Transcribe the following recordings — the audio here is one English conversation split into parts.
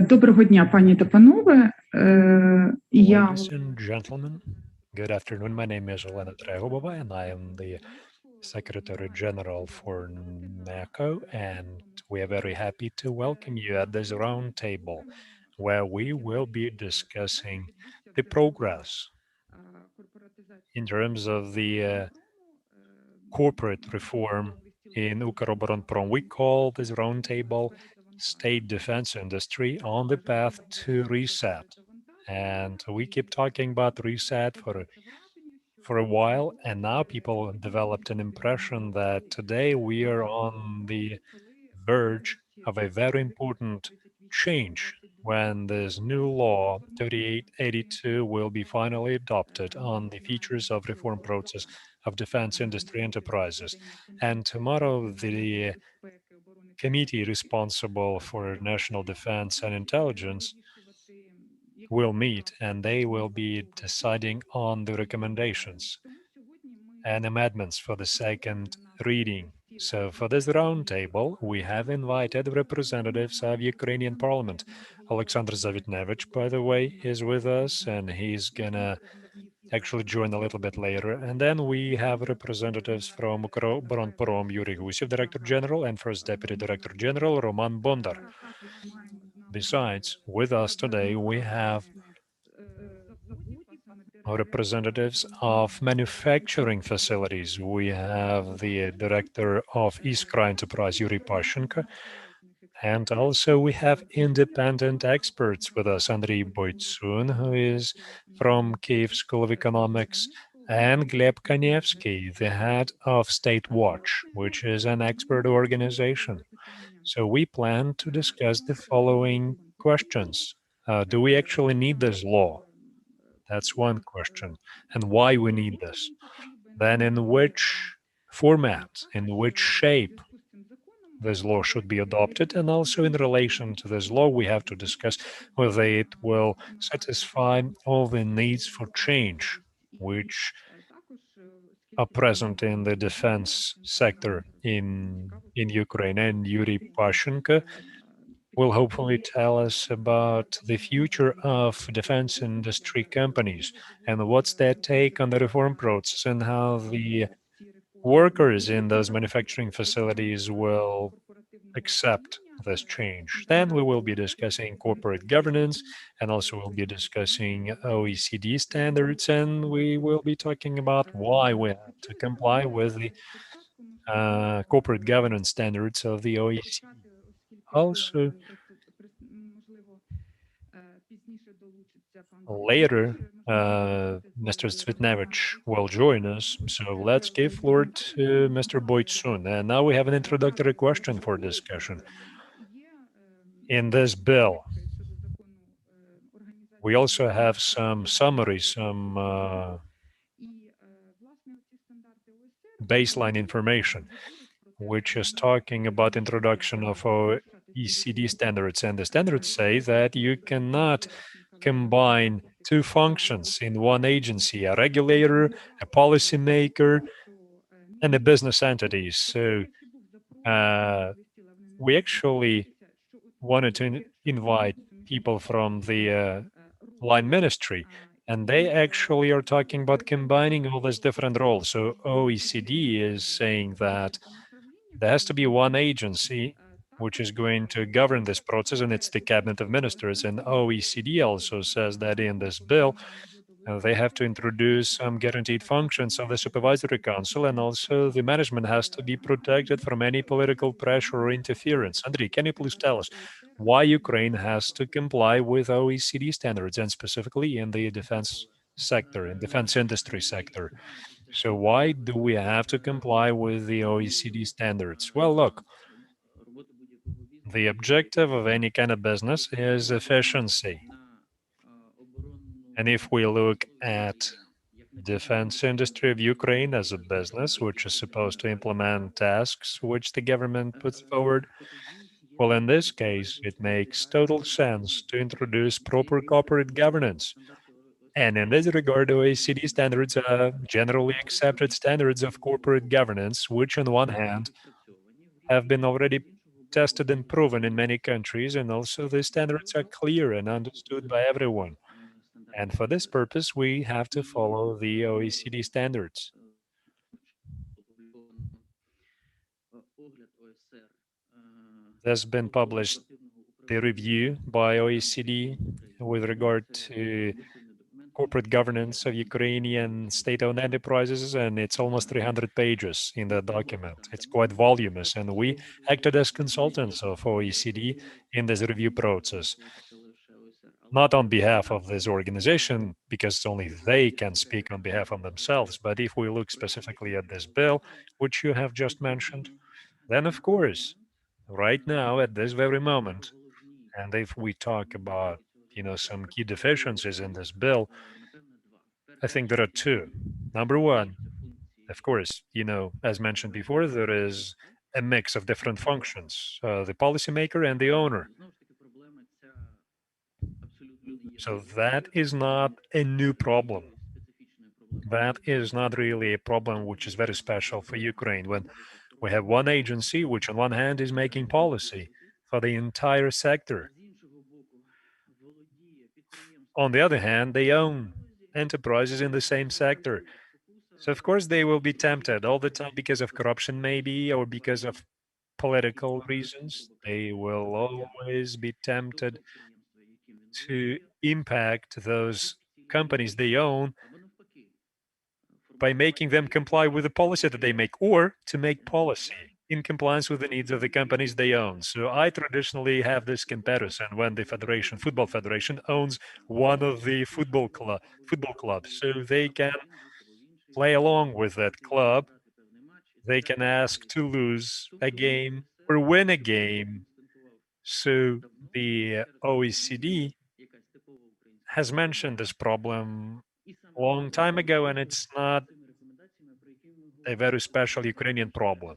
Доброго дня, пані та панове. Ladies and gentlemen, good afternoon. My name is Olena Tregub, and I am the Secretary General for NAKO, and we are very happy to welcome you at this round table, where we will be discussing the progress in terms of the corporate reform in Ukroboronprom. We call this roundtable State Defense Industry on the Path to Reset. And we keep talking about reset for a while, and now people developed an impression that today we are on the verge of a very important change when this new law 3882 will be finally adopted on the features of reform process of defense industry enterprises. And tomorrow the committee responsible for national defense and intelligence will meet, and they will be deciding on the recommendations and amendments for the second reading. So for this roundtable, we have invited representatives of Ukrainian Parliament. Oleksander Zavitnevych, by the way, is with us, and he's gonna actually join a little bit later. And then we have representatives from Ukroboronprom, Yuriy Husev, Director General, and First Deputy Director General, Roman Bondar. Besides, with us today, we have representatives of manufacturing facilities. We have the director of Iskra enterprise, Yuriy Paschenko, and also we have independent experts with us, Andriy Boytsun, who is from Kyiv School of Economics, and Hlib Kanevsky, the head of StateWatch, which is an expert organization. So we plan to discuss the following questions. Do we actually need this law? That's one question. And why we need this? Then in which format, in which shape this law should be adopted, and also in relation to this law, we have to discuss whether it will satisfy all the needs for change which are present in the defense sector in Ukraine. And Yuriy Paschenko will hopefully tell us about the future of defense industry companies and what's their take on the reform process and how the workers in those manufacturing facilities will accept this change. Then we will be discussing corporate governance, and also we'll be discussing OECD standards, and we will be talking about why we have to comply with the corporate governance standards of the OECD. Also, later, Mr. Zavitnevych will join us, so let's give floor to Mr. Boytsun. And now we have an introductory question for discussion. In this bill, we also have some summary, some baseline information, which is talking about introduction of OECD standards. And the standards say that you cannot combine two functions in one agency, a regulator, a policymaker, and a business entity. So we actually wanted to invite people from the line ministry, and they actually are talking about combining all these different roles. So OECD is saying that there has to be one agency which is going to govern this process, and it's the Cabinet of Ministers. And OECD also says that in this bill, they have to introduce some guaranteed functions of the Supervisory Council, and also the management has to be protected from any political pressure or interference. Andriy, can you please tell us why Ukraine has to comply with OECD standards, and specifically in the defense sector, in defense industry sector? So why do we have to comply with the OECD standards? Well, look, the objective of any kind of business is efficiency. And if we look at defense industry of Ukraine as a business, which is supposed to implement tasks which the government puts forward, well, in this case, it makes total sense to introduce proper corporate governance. And in this regard, OECD standards are generally accepted standards of corporate governance, which on one hand have been already tested and proven in many countries, and also the standards are clear and understood by everyone. And for this purpose, we have to follow the OECD standards. There's been published the review by OECD with regard to corporate governance of Ukrainian state-owned enterprises, and it's almost 300 pages in the document. It's quite voluminous, and we acted as consultants of OECD in this review process, not on behalf of this organization, because only they can speak on behalf of themselves. But if we look specifically at this bill, which you have just mentioned, then of course, right now, at this very moment, and if we talk about, some key deficiencies in this bill, I think there are two. Number one, of course, as mentioned before, there is a mix of different functions, the policymaker and the owner. So that is not a new problem. That is not really a problem which is very special for Ukraine when we have one agency which on one hand is making policy for the entire sector. On the other hand, they own enterprises in the same sector. So of course they will be tempted all the time because of corruption maybe or because of political reasons. They will always be tempted to impact those companies they own by making them comply with the policy that they make, or to make policy in compliance with the needs of the companies they own. So I traditionally have this comparison when the football federation, owns one of the football clubs, so they can play along with that club. They can ask to lose a game or win a game. So the OECD has mentioned this problem a long time ago, and it's not a very special Ukrainian problem.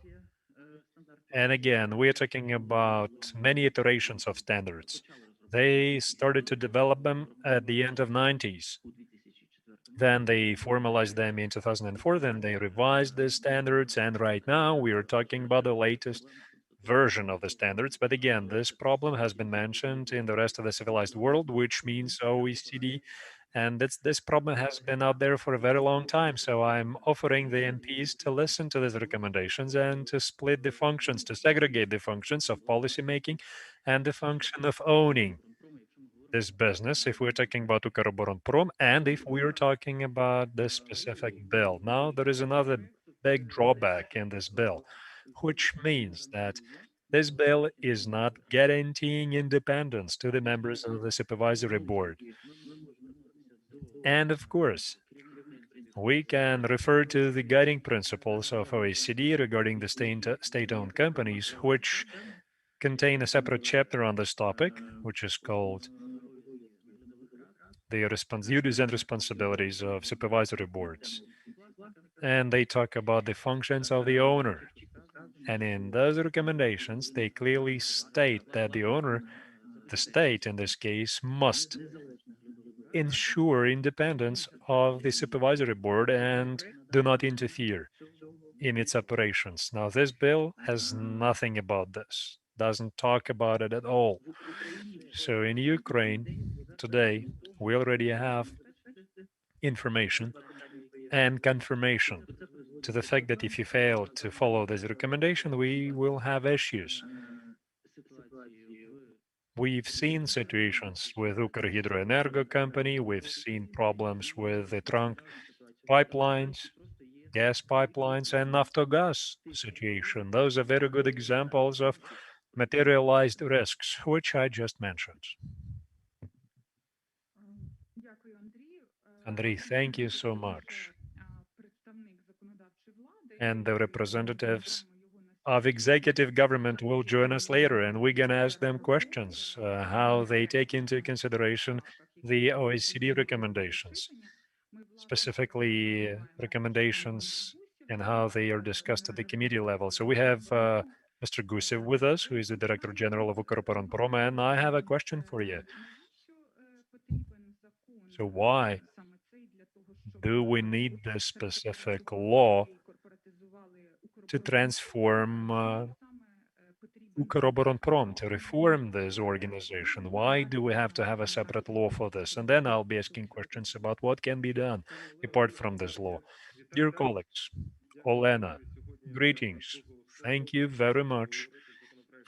And again, we're talking about many iterations of standards. They started to develop them at the end of 90s. Then they formalized them in 2004, then they revised the standards, and right now we are talking about the latest version of the standards. But again, this problem has been mentioned in the rest of the civilized world, which means OECD, and this problem has been out there for a very long time. So I'm offering the MPs to listen to these recommendations and to split the functions, to segregate the functions of policymaking and the function of owning this business, if we're talking about Ukroboronprom, and if we're talking about this specific bill. Now, there is another big drawback in this bill, which means that this bill is not guaranteeing independence to the members of the supervisory board. And of course, we can refer to the guiding principles of OECD regarding the state-owned companies, which contain a separate chapter on this topic, which is called the duties and responsibilities of supervisory boards. And they talk about the functions of the owner. And in those recommendations, they clearly state that the owner, the state in this case, must ensure independence of the supervisory board and do not interfere in its operations. Now, this bill has nothing about this, doesn't talk about it at all. So in Ukraine today, we already have information and confirmation to the fact that if you fail to follow this recommendation, we will have issues. We've seen situations with Ukrohydroenergo company, we've seen problems with the trunk pipelines, gas pipelines, and Naftogaz situation. Those are very good examples of materialized risks, which I just mentioned. Andriy, thank you so much. And the representatives of executive government will join us later, and we're going to ask them questions, how they take into consideration the OECD recommendations, specifically recommendations and how they are discussed at the committee level. So we have Mr. Gusev with us, who is the Director General of Ukroboronprom, and I have a question for you. So why do we need this specific law to transform Ukroboronprom to reform this organization? Why do we have to have a separate law for this? And then I'll be asking questions about what can be done apart from this law. Dear colleagues, Olena, greetings. Thank you very much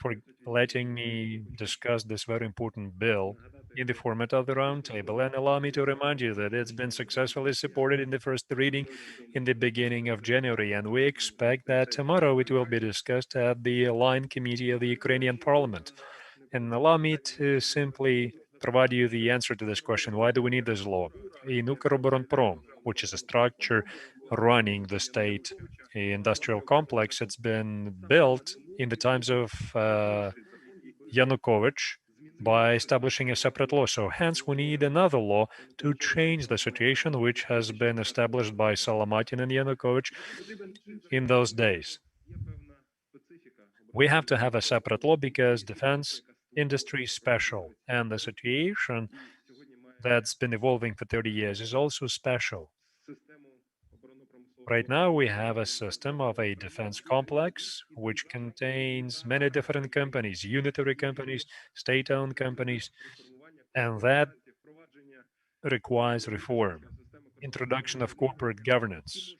for letting me discuss this very important bill in the format of the roundtable. And allow me to remind you that it's been successfully supported in the first reading in the beginning of January, and we expect that tomorrow it will be discussed at the Line Committee of the Ukrainian Parliament. And allow me to simply provide you the answer to this question. Why do we need this law? In Ukroboronprom, which is a structure running the state industrial complex, it's been built in the times of Yanukovych by establishing a separate law. So hence we need another law to change the situation which has been established by Solomatin and Yanukovych in those days. We have to have a separate law because defense industry is special, and the situation that's been evolving for 30 years is also special. Right now, we have a system of a defense complex which contains many different companies, unitary companies, state-owned companies, and that requires reform, introduction of corporate governance,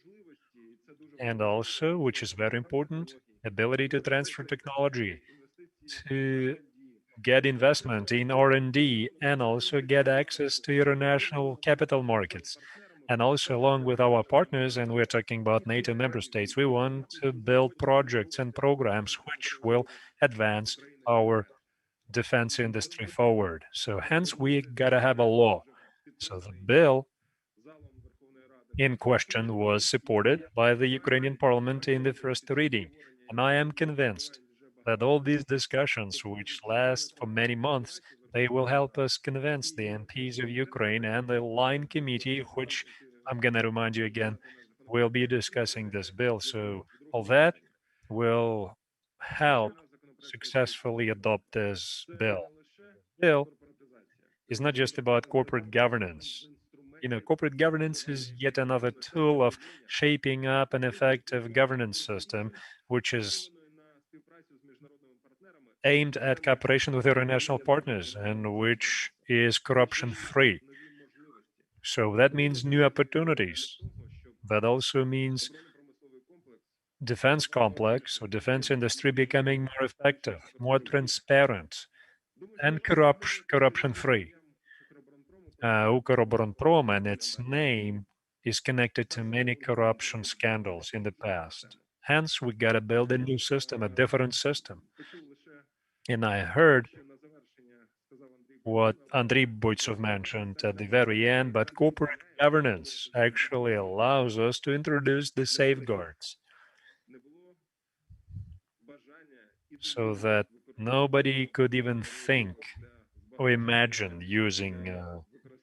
and also, which is very important, ability to transfer technology, to get investment in R&D, and also get access to international capital markets. And also, along with our partners, and we're talking about NATO member states, we want to build projects and programs which will advance our defense industry forward. So hence, we gotta have a law. So the bill in question was supported by the Ukrainian parliament in the first reading. And I am convinced that all these discussions, which last for many months, they will help us convince the MPs of Ukraine and the Line Committee, which I'm going to remind you again, will be discussing this bill. So all that will help successfully adopt this bill. Bill is not just about corporate governance. Corporate governance is yet another tool of shaping up an effective governance system, which is aimed at cooperation with international partners and which is corruption-free. So that means new opportunities. That also means defense complex or defense industry becoming more effective, more transparent, and corruption-free. Ukroboronprom and its name is connected to many corruption scandals in the past. Hence, we gotta build a new system, a different system. And I heard what Andriy Boytsun mentioned at the very end, but corporate governance actually allows us to introduce the safeguards so that nobody could even think or imagine using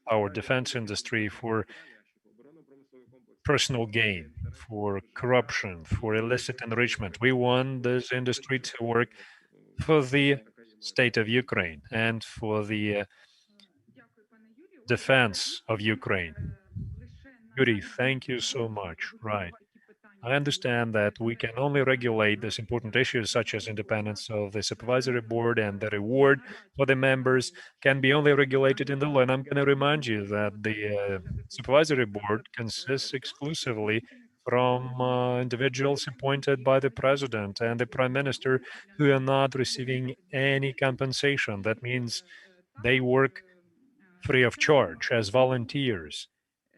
our defense industry for personal gain, for corruption, for illicit enrichment. We want this industry to work for the state of Ukraine and for the defense of Ukraine. Yuri, thank you so much. Right. I understand that we can only regulate these important issues such as independence of the supervisory board and the reward for the members can be only regulated in the law. And I'm going to remind you that the supervisory board consists exclusively from individuals appointed by the president and the prime minister who are not receiving any compensation. That means they work free of charge as volunteers.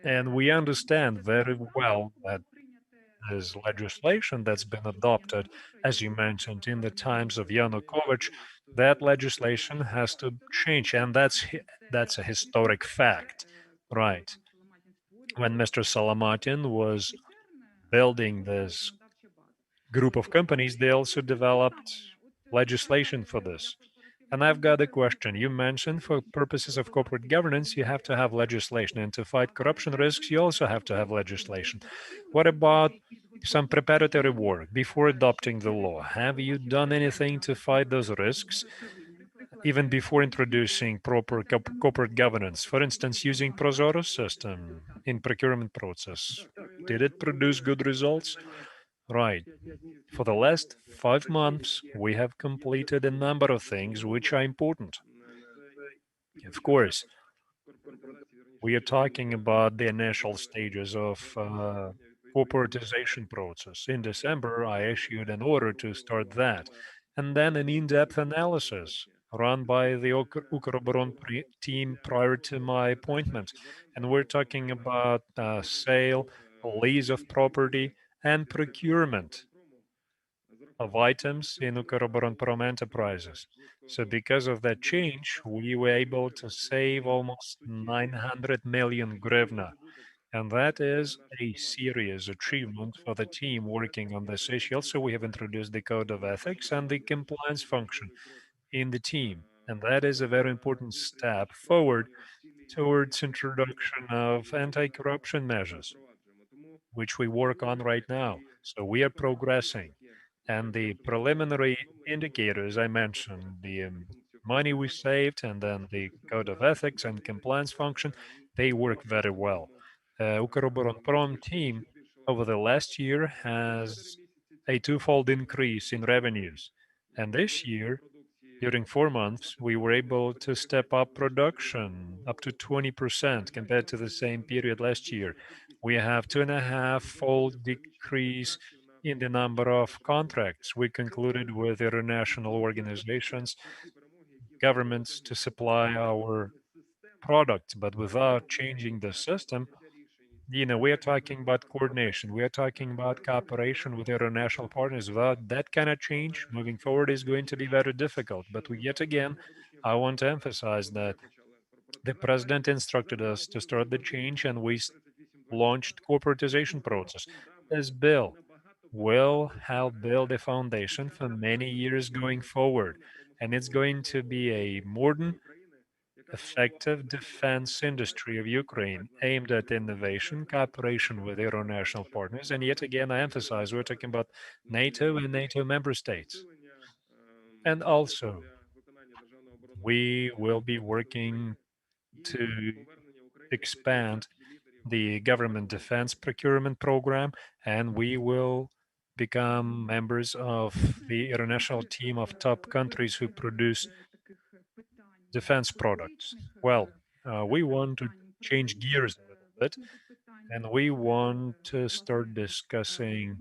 And we understand very well that this legislation that's been adopted, as you mentioned, in the times of Yanukovych, that legislation has to change, and that's a historic fact, right? When Mr. Solomatin was building this group of companies, they also developed legislation for this. And I've got a question. You mentioned for purposes of corporate governance, you have to have legislation. And to fight corruption risks, you also have to have legislation. What about some preparatory work before adopting the law? Have you done anything to fight those risks, even before introducing proper corporate governance? For instance, using Prozoro system in procurement process. Did it produce good results? Right. For the last 5 months, we have completed a number of things which are important. Of course, we are talking about the initial stages of corporatization process. In December, I issued an order to start that, and then an in-depth analysis run by the Ukroboronprom team prior to my appointment. And we're talking about sale, lease of property, and procurement of items in Ukroboronprom enterprises. So because of that change, we were able to save almost 900 million grivna. And that is a serious achievement for the team working on this issue. Also, we have introduced the code of ethics and the compliance function in the team. And that is a very important step forward towards introduction of anti-corruption measures, which we work on right now. So we are progressing. And the preliminary indicators I mentioned, the money we saved, and then the code of ethics and compliance function, they work very well. Ukroboronprom team over the last year has a twofold increase in revenues. And this year, during 4 months, we were able to step up production up to 20% compared to the same period last year. We have 2.5-fold decrease in the number of contracts we concluded with international organizations, governments to supply our products, but without changing the system. We are talking about coordination. We are talking about cooperation with international partners. Without that kind of change, moving forward is going to be very difficult. But yet again, I want to emphasize that the president instructed us to start the change, and we launched corporatization process. This bill will help build a foundation for many years going forward, and it's going to be a modern, effective defense industry of Ukraine aimed at innovation, cooperation with international partners. And yet again, I emphasize we're talking about NATO and NATO member states. And also, we will be working to expand the government defense procurement program, and we will become members of the international team of top countries who produce defense products. Well, we want to change gears a little bit, and we want to start discussing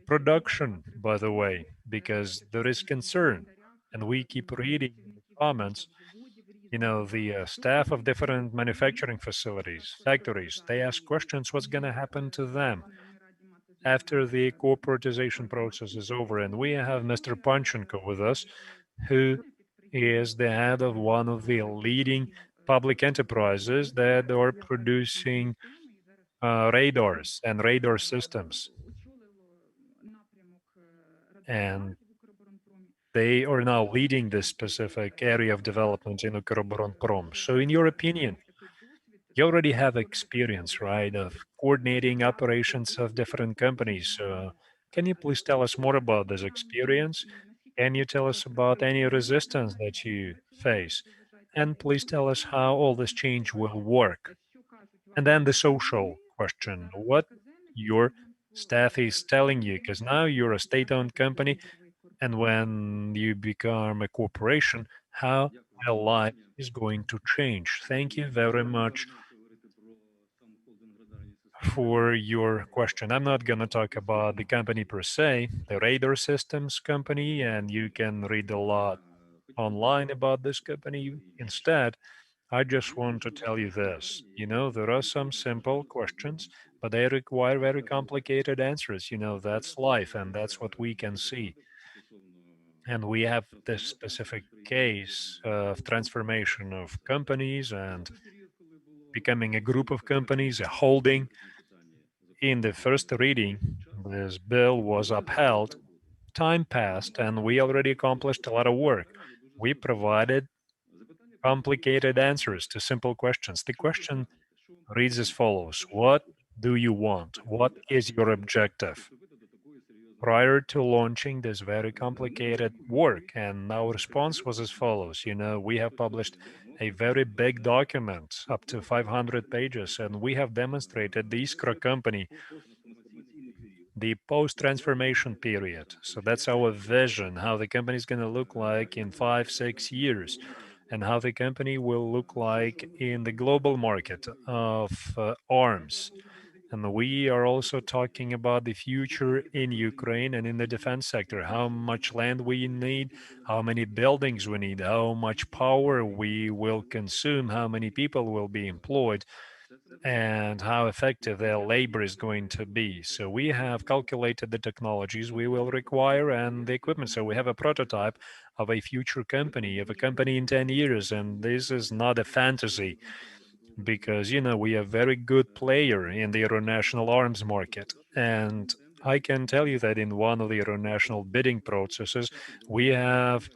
production, by the way, because there is concern, and we keep reading in the comments. The staff of different manufacturing facilities, factories, they ask questions what's going to happen to them after the corporatization process is over. And we have Mr. Paschenko with us, who is the head of one of the leading public enterprises that are producing radars and radar systems. And they are now leading this specific area of development in Ukroboronprom. So in your opinion, you already have experience, right, of coordinating operations of different companies. Can you please tell us more about this experience? Can you tell us about any resistance that you face? And please tell us how all this change will work. And then the social question, what your staff is telling you, because now you're a state-owned company, and when you become a corporation, how their life is going to change. Thank you very much for your question. I'm not going to talk about the company per se, the radar systems company, and you can read a lot online about this company. Instead, I just want to tell you this. There are some simple questions, but they require very complicated answers. That's life, and that's what we can see. And we have this specific case of transformation of companies and becoming a group of companies, a holding. In the first reading, this bill was upheld. Time passed, and we already accomplished a lot of work. We provided complicated answers to simple questions. The question reads as follows: what do you want? What is your objective? Prior to launching this very complicated work, and our response was as follows. We have published a very big document, up to 500 pages, and we have demonstrated the Iskra company the post-transformation period. So that's our vision, how the company is going to look like in 5-6 years, and how the company will look like in the global market of arms. And we are also talking about the future in Ukraine and in the defense sector, how much land we need, how many buildings we need, how much power we will consume, how many people will be employed, and how effective their labor is going to be. So we have calculated the technologies we will require and the equipment. So we have a prototype of a future company, of a company in 10 years. And this is not a fantasy because, we are a very good player in the international arms market. And I can tell you that in one of the international bidding processes, we have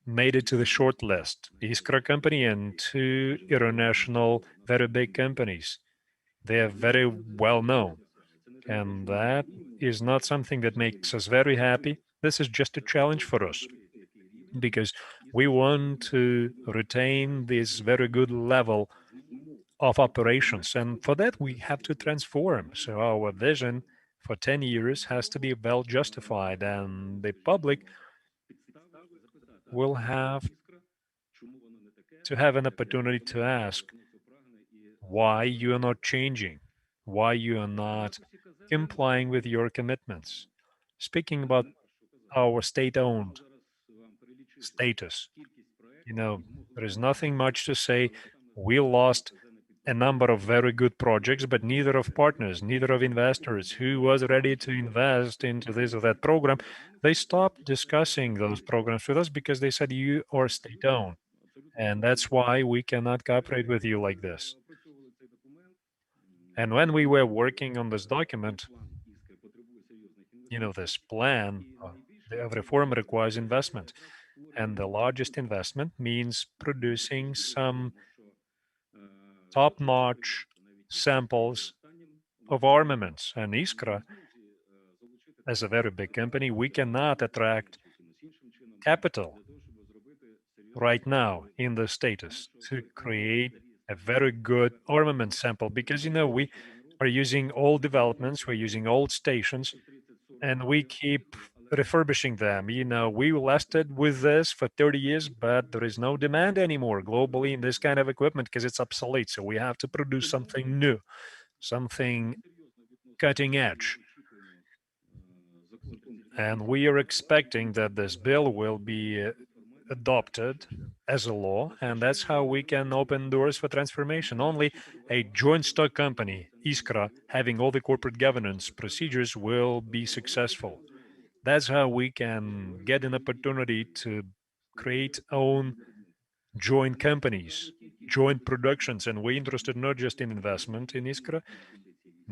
made it to the short list. Iskra company and two international very big companies. They are very well known. And that is not something that makes us very happy. This is just a challenge for us because we want to retain this very good level of operations. And for that, we have to transform. So our vision for 10 years has to be well justified, and the public will have to have an opportunity to ask why you are not changing, why you are not complying with your commitments. Speaking about our state-owned status, there is nothing much to say. We lost a number of very good projects, but neither of partners, neither of investors who was ready to invest into this or that program, they stopped discussing those programs with us because they said you are state-owned. And that's why we cannot cooperate with you like this. And when we were working on this document, this plan of reform requires investment. And the largest investment means producing some top-notch samples of armaments. And Iskra, as a very big company, we cannot attract capital right now in the status to create a very good armament sample because we are using old developments, we're using old stations, and we keep refurbishing them. We lasted with this for 30 years, but there is no demand anymore globally in this kind of equipment because it's obsolete. So we have to produce something new, something cutting edge. And we are expecting that this bill will be adopted as a law, and that's how we can open doors for transformation. Only a joint stock company, Iskra, having all the corporate governance procedures will be successful. That's how we can get an opportunity to create own joint companies, joint productions, and we're interested not just in investment in Iskra,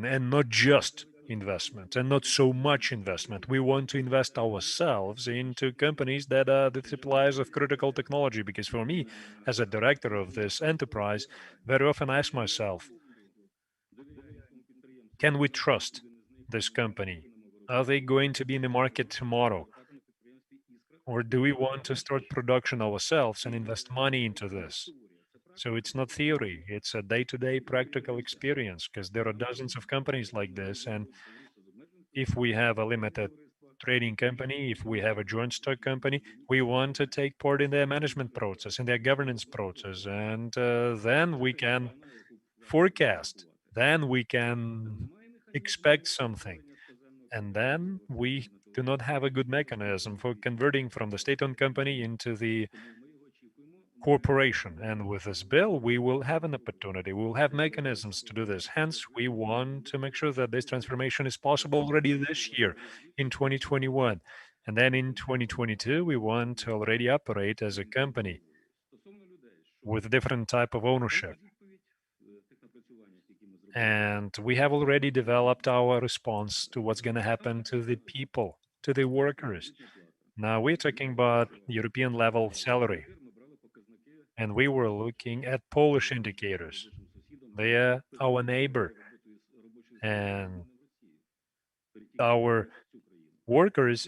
and not just investment and not so much investment. We want to invest ourselves into companies that are the suppliers of critical technology. Because for me, as a director of this enterprise, very often I ask myself, can we trust this company? Are they going to be in the market tomorrow? Or do we want to start production ourselves and invest money into this? So it's not theory, it's a day-to-day practical experience because there are dozens of companies like this. And if we have a limited trading company, if we have a joint stock company, we want to take part in their management process, in their governance process. And then we can forecast, then we can expect something. And then we do not have a good mechanism for converting from the state-owned company into the corporation. And with this bill, we will have an opportunity. We will have mechanisms to do this. Hence, we want to make sure that this transformation is possible already this year in 2021. And then in 2022, we want to already operate as a company with a different type of ownership. And we have already developed our response to what's going to happen to the people, to the workers. Now we're talking about European level salary. And we were looking at Polish indicators. They are our neighbor. And our workers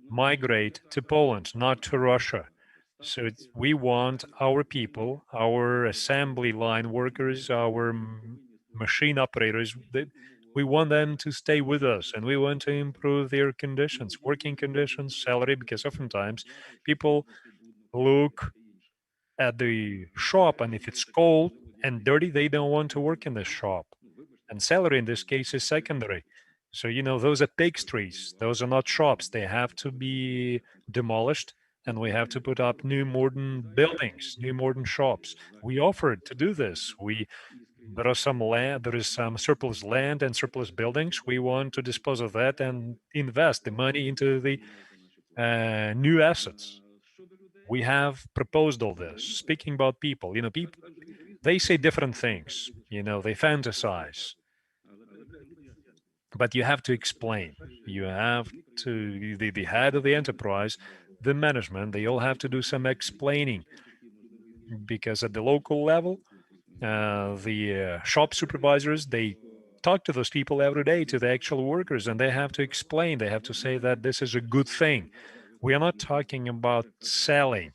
migrate to Poland, not to Russia. So we want our people, our assembly line workers, our machine operators, we We want them to stay with us, and we want to improve their conditions, working conditions, salary, because oftentimes people look at the shop, and if it's cold and dirty, they don't want to work in the shop. And salary in this case is secondary. So, those are pastries. Those are not shops. They have to be demolished, and we have to put up new modern buildings, new modern shops. We offered to do this. There are some land, there is some surplus land and surplus buildings. We want to dispose of that and invest the money into the new assets. We have proposed all this. Speaking about people, people, they say different things. They fantasize. But you have to explain. You have to, the head of the enterprise, the management, they all have to do some explaining, because at the local level, the shop supervisors, they talk to those people every day, to the actual workers, and they have to explain. They have to say that this is a good thing. We are not talking about selling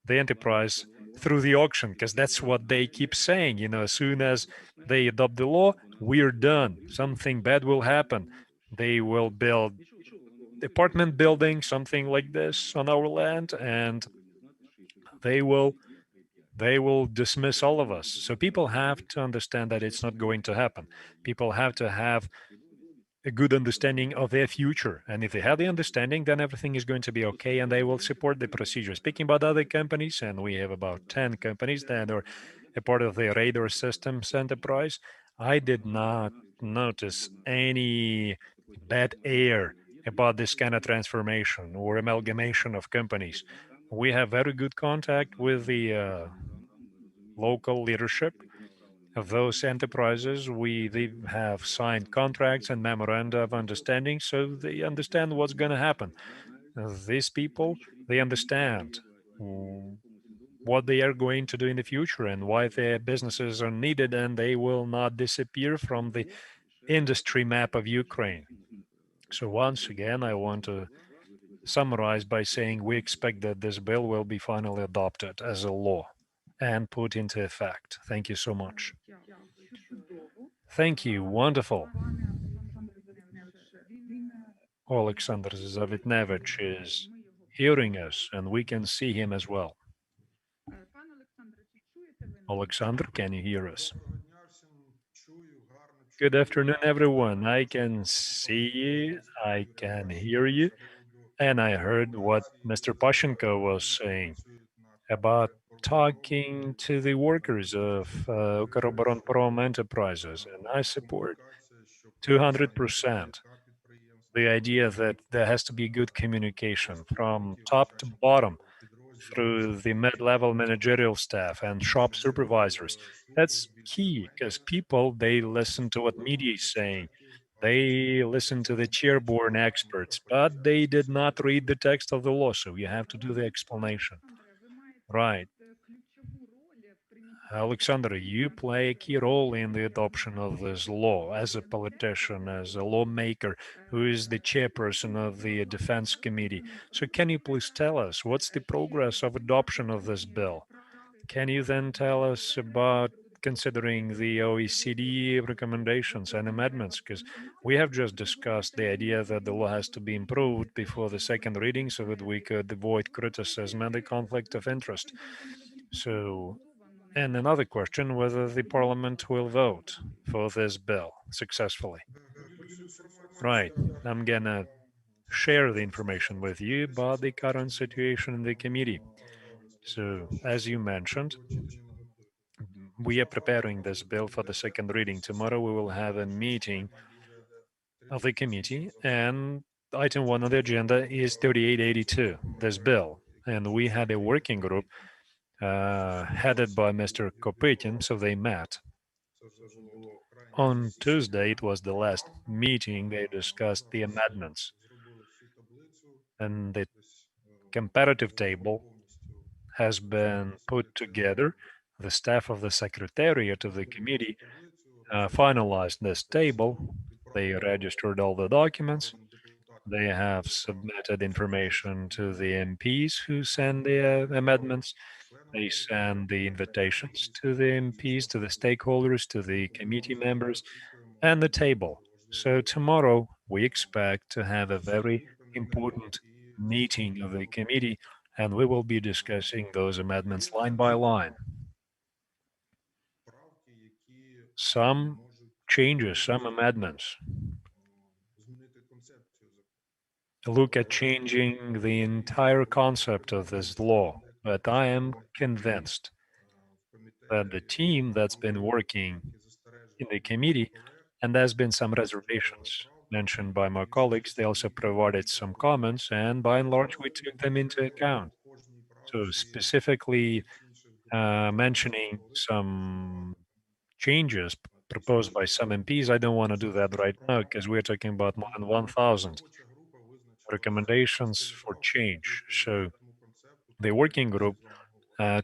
the enterprise through the auction, because that's what they keep saying. As soon as they adopt the law, we're done. Something bad will happen. They will build apartment building, something like this, on our land, and they will dismiss all of us. So people have to understand that it's not going to happen. People have to have a good understanding of their future. And if they have the understanding, then everything is going to be okay, and they will support the procedure. Speaking about other companies, and we have about 10 companies that are a part of the radar systems enterprise, I did not notice any bad air about this kind of transformation or amalgamation of companies. We have very good contact with the local leadership of those enterprises. They have signed contracts and memoranda of understanding, so they understand what's going to happen. These people, they understand what they are going to do in the future and why their businesses are needed, and they will not disappear from the industry map of Ukraine. So once again, I want to summarize by saying we expect that this bill will be finally adopted as a law and put into effect. Thank you so much. Thank you. Wonderful. Oleksander Zavitnevych is hearing us, and we can see him as well. Oleksander, can you hear us? Good afternoon, everyone. I can see you, I can hear you, and I heard what Mr. Paschenko was saying about talking to the workers of Ukroboronprom enterprises, and I support 200% the idea that there has to be good communication from top to bottom through the mid-level managerial staff and shop supervisors. That's key, because people, they listen to what media is saying. They listen to the chairborne experts, but they did not read the text of the law, so you have to do the explanation. Right. Alexander, you play a key role in the adoption of this law as a politician, as a lawmaker who is the chairperson of the Defense Committee. So can you please tell us what's the progress of adoption of this bill? Can you then tell us about considering the OECD recommendations and amendments? Because we have just discussed the idea that the law has to be improved before the second reading so that we could avoid criticism and the conflict of interest. So, and another question, whether the parliament will vote for this bill successfully. Right. I'm gonna share the information with you about the current situation in the committee. So, as you mentioned, we are preparing this bill for the second reading. Tomorrow we will have a meeting of the committee, and item 1 on the agenda is 3882, this bill. And we had a working group headed by Mr. Kopytin, so they met. On Tuesday, it was the last meeting, they discussed the amendments. And the comparative table has been put together. The staff of the secretariat of the committee finalized this table. They registered all the documents. They have submitted information to the MPs who send the amendments. They send the invitations to the MPs, to the stakeholders, to the committee members, and the table. So tomorrow we expect to have a very important meeting of the committee, and we will be discussing those amendments line by line. Some changes, some amendments look at changing the entire concept of this law, but I am convinced that the team that's been working in the committee, and there's been some reservations mentioned by my colleagues, they also provided some comments, and by and large, we took them into account. So specifically mentioning some changes proposed by some MPs, I don't want to do that right now because we're talking about more than 1,000 recommendations for change. So the working group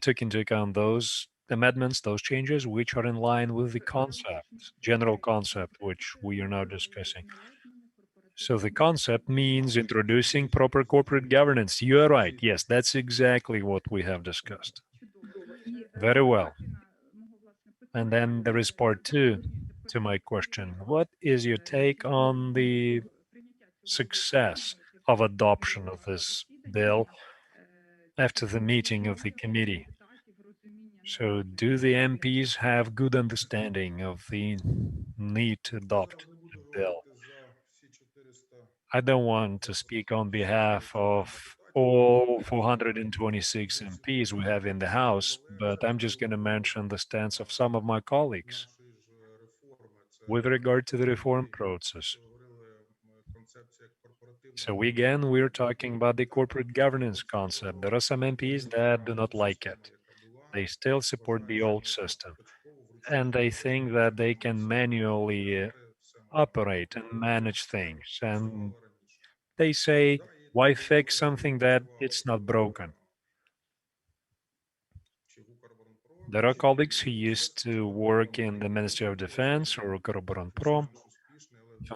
took into account those amendments, those changes, which are in line with the concept, general concept, which we are now discussing. So the concept means introducing proper corporate governance. You are right. Yes, that's exactly what we have discussed. Very well. And then there is part two to my question. What is your take on the success of adoption of this bill after the meeting of the committee? So do the MPs have good understanding of the need to adopt the bill? I don't want to speak on behalf of all 426 MPs we have in the House, but I'm just going to mention the stance of some of my colleagues with regard to the reform process. So we're talking about the corporate governance concept. There are some MPs that do not like it. They still support the old system. And they think that they can manually operate and manage things. And they say, why fix something that it's not broken? There are colleagues who used to work in the Ministry of Defense or Ukroboronprom.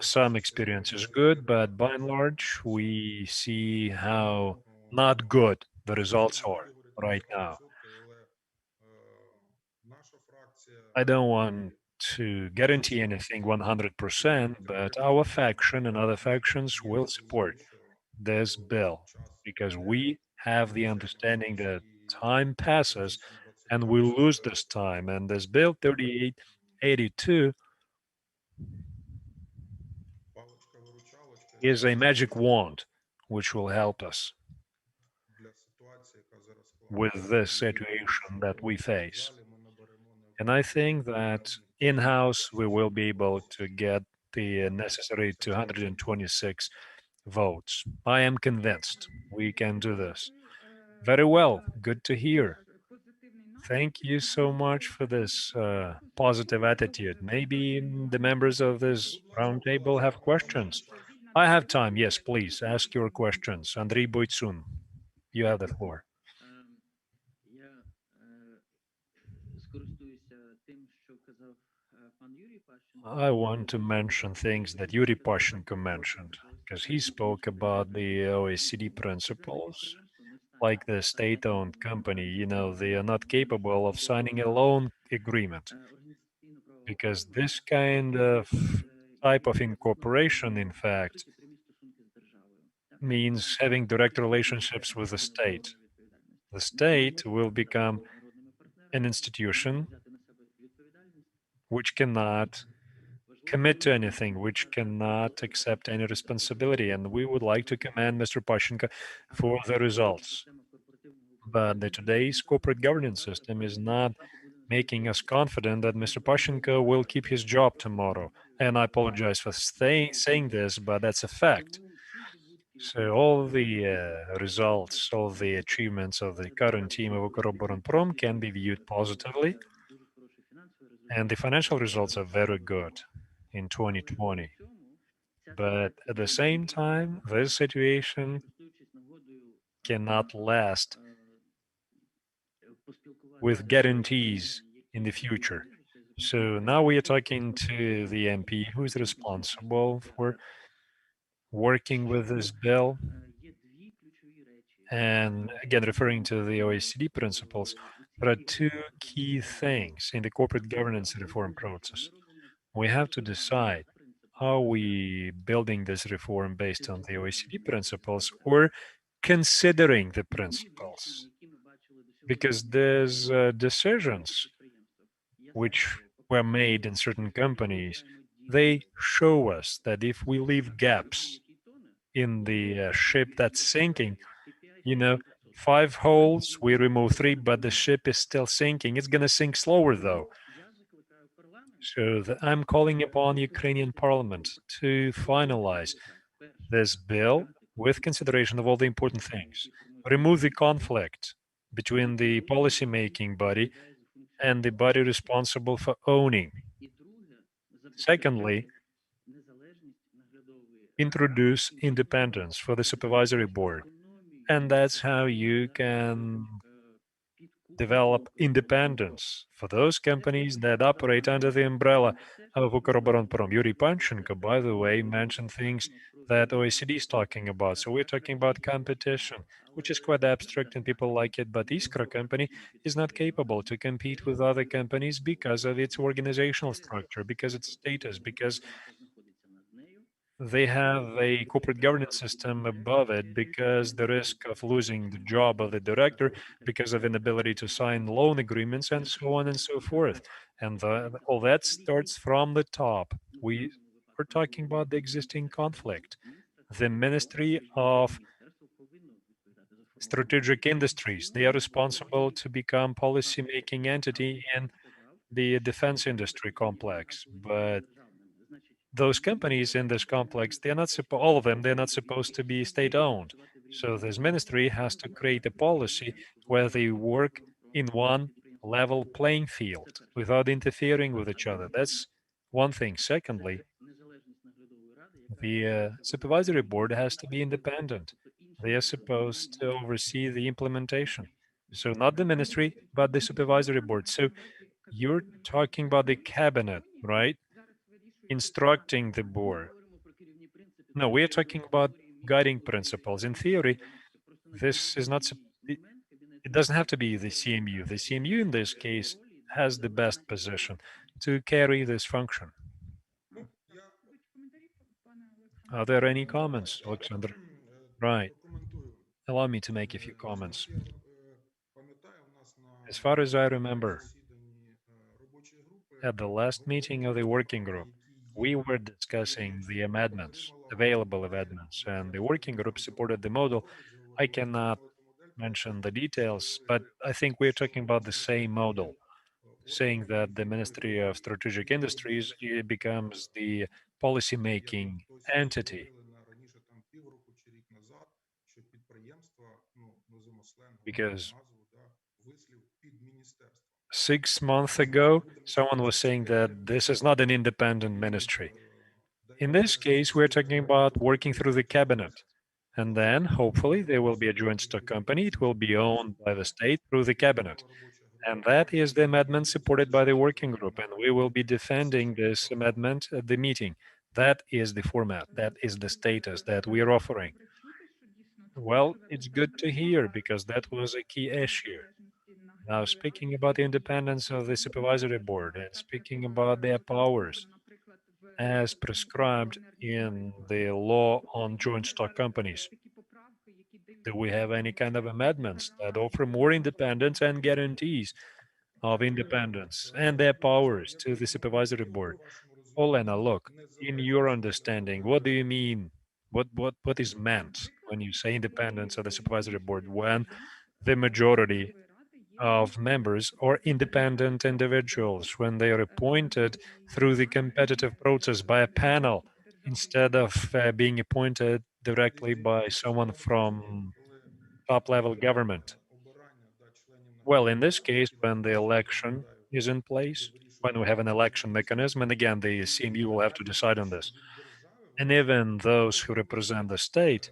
Some experience is good, but by and large, we see how not good the results are right now. I don't want to guarantee anything 100%, but our faction and other factions will support this bill because we have the understanding that time passes and we lose this time. And this bill 3882 is a magic wand which will help us with this situation that we face. And I think that in-house we will be able to get the necessary 226 votes. I am convinced we can do this. Very well, good to hear. Thank you so much for this positive attitude. Maybe the members of this roundtable have questions. I have time. Yes, please ask your questions. Andriy Boytsun, you have the floor. I want to mention things that Yuriy Paschenko mentioned, because he spoke about the OECD principles, like the state-owned company, they are not capable of signing a loan agreement, because this kind of type of incorporation, in fact, means having direct relationships with the state. The state will become an institution which cannot commit to anything, which cannot accept any responsibility. And we would like to commend Mr. Paschenko for the results. But the today's corporate governance system is not making us confident that Mr. Paschenko will keep his job tomorrow. And I apologize for saying this, but that's a fact. So all the results, all the achievements of the current team of Ukroboronprom can be viewed positively, and the financial results are very good in 2020. But at the same time, this situation cannot last with guarantees in the future. So now we are talking to the MP who is responsible for working with this bill. And again, referring to the OECD principles, there are two key things in the corporate governance reform process. We have to decide are we building this reform based on the OECD principles or considering the principles? Because there's decisions which were made in certain companies, they show us that if we leave gaps in the ship that's sinking, you know, 5 holes, we remove 3, but the ship is still sinking. It's going to sink slower, though. So I'm calling upon Ukrainian parliament to finalize this bill with consideration of all the important things. Remove the conflict between the policy-making body and the body responsible for owning. Secondly, introduce independence for the supervisory board. And that's how you can develop independence for those companies that operate under the umbrella of Ukroboronprom. Yuriy Paschenko, by the way, mentioned things that OECD is talking about. So we're talking about competition, which is quite abstract and people like it. But Iskra company is not capable to compete with other companies because of its organizational structure, because its status, because they have a corporate governance system above it, because the risk of losing the job of the director because of inability to sign loan agreements and so on and so forth. And all that starts from the top. We're talking about the existing conflict. The Ministry of Strategic Industries, they are responsible to become policy-making entity in the defense industry complex. But those companies in this complex, they're not all of them, they're not supposed to be state-owned. So this ministry has to create a policy where they work in one level playing field without interfering with each other. That's one thing. Secondly, the supervisory board has to be independent. They are supposed to oversee the implementation. So not the ministry, but the supervisory board. So you're talking about the cabinet, right? Instructing the board. No, we're talking about guiding principles. In theory, this is not, it doesn't have to be the CMU. The CMU in this case has the best position to carry this function. Are there any comments, Alexander? Right. Allow me to make a few comments. As far as I remember, at the last meeting of the working group, we were discussing the amendments, available amendments, and the working group supported the model. I cannot mention the details, but I think we're talking about the same model, saying that the Ministry of Strategic Industries becomes the policy-making entity. Because 6 months ago, someone was saying that this is not an independent ministry. In this case, we're talking about working through the cabinet. And then, hopefully, there will be a joint stock company. It will be owned by the state through the cabinet. And that is the amendment supported by the working group. And we will be defending this amendment at the meeting. That is the format. That is the status that we are offering. Well, it's good to hear because that was a key issue. Now, speaking about the independence of the supervisory board and speaking about their powers as prescribed in the law on joint stock companies, do we have any kind of amendments that offer more independence and guarantees of independence and their powers to the supervisory board? Olena, look, in your understanding, what do you mean? What is meant when you say independence of the supervisory board when the majority of members are independent individuals, when they are appointed through the competitive process by a panel instead of being appointed directly by someone from top level government? Well, in this case, when the election is in place, when we have an election mechanism, and again, the CMU will have to decide on this, and even those who represent the state,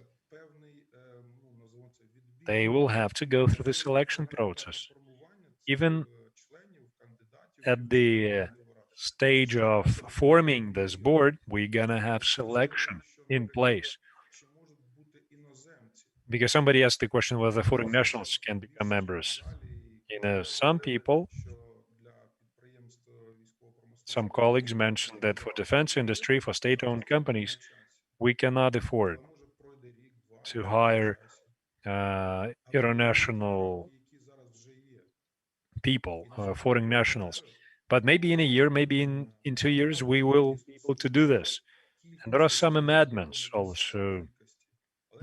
they will have to go through the selection process. Even at the stage of forming this board, we're gonna have selection in place. Because somebody asked the question whether foreign nationals can become members. You know, some people, Some colleagues mentioned that for defense industry, for state-owned companies, we cannot afford to hire international people, foreign nationals. But maybe in a year, maybe in 2 years, we will be able to do this. And there are some amendments also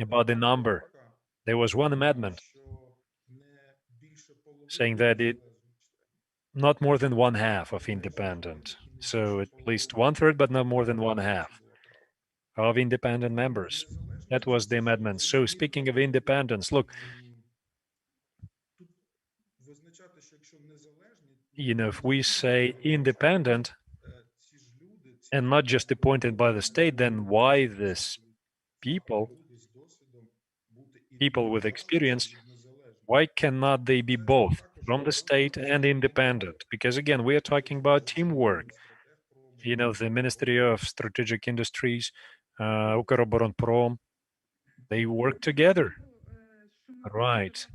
about the number. There was one amendment saying that it not more than one half of independent. So at least one third, but not more than one half of independent members. That was the amendment. So speaking of independence, look, if we say independent and not just appointed by the state, then why this people, people with experience, why cannot they be both from the state and independent? Because again, we are talking about teamwork. The Ministry of Strategic Industries, Ukroboronprom, they work together. Right.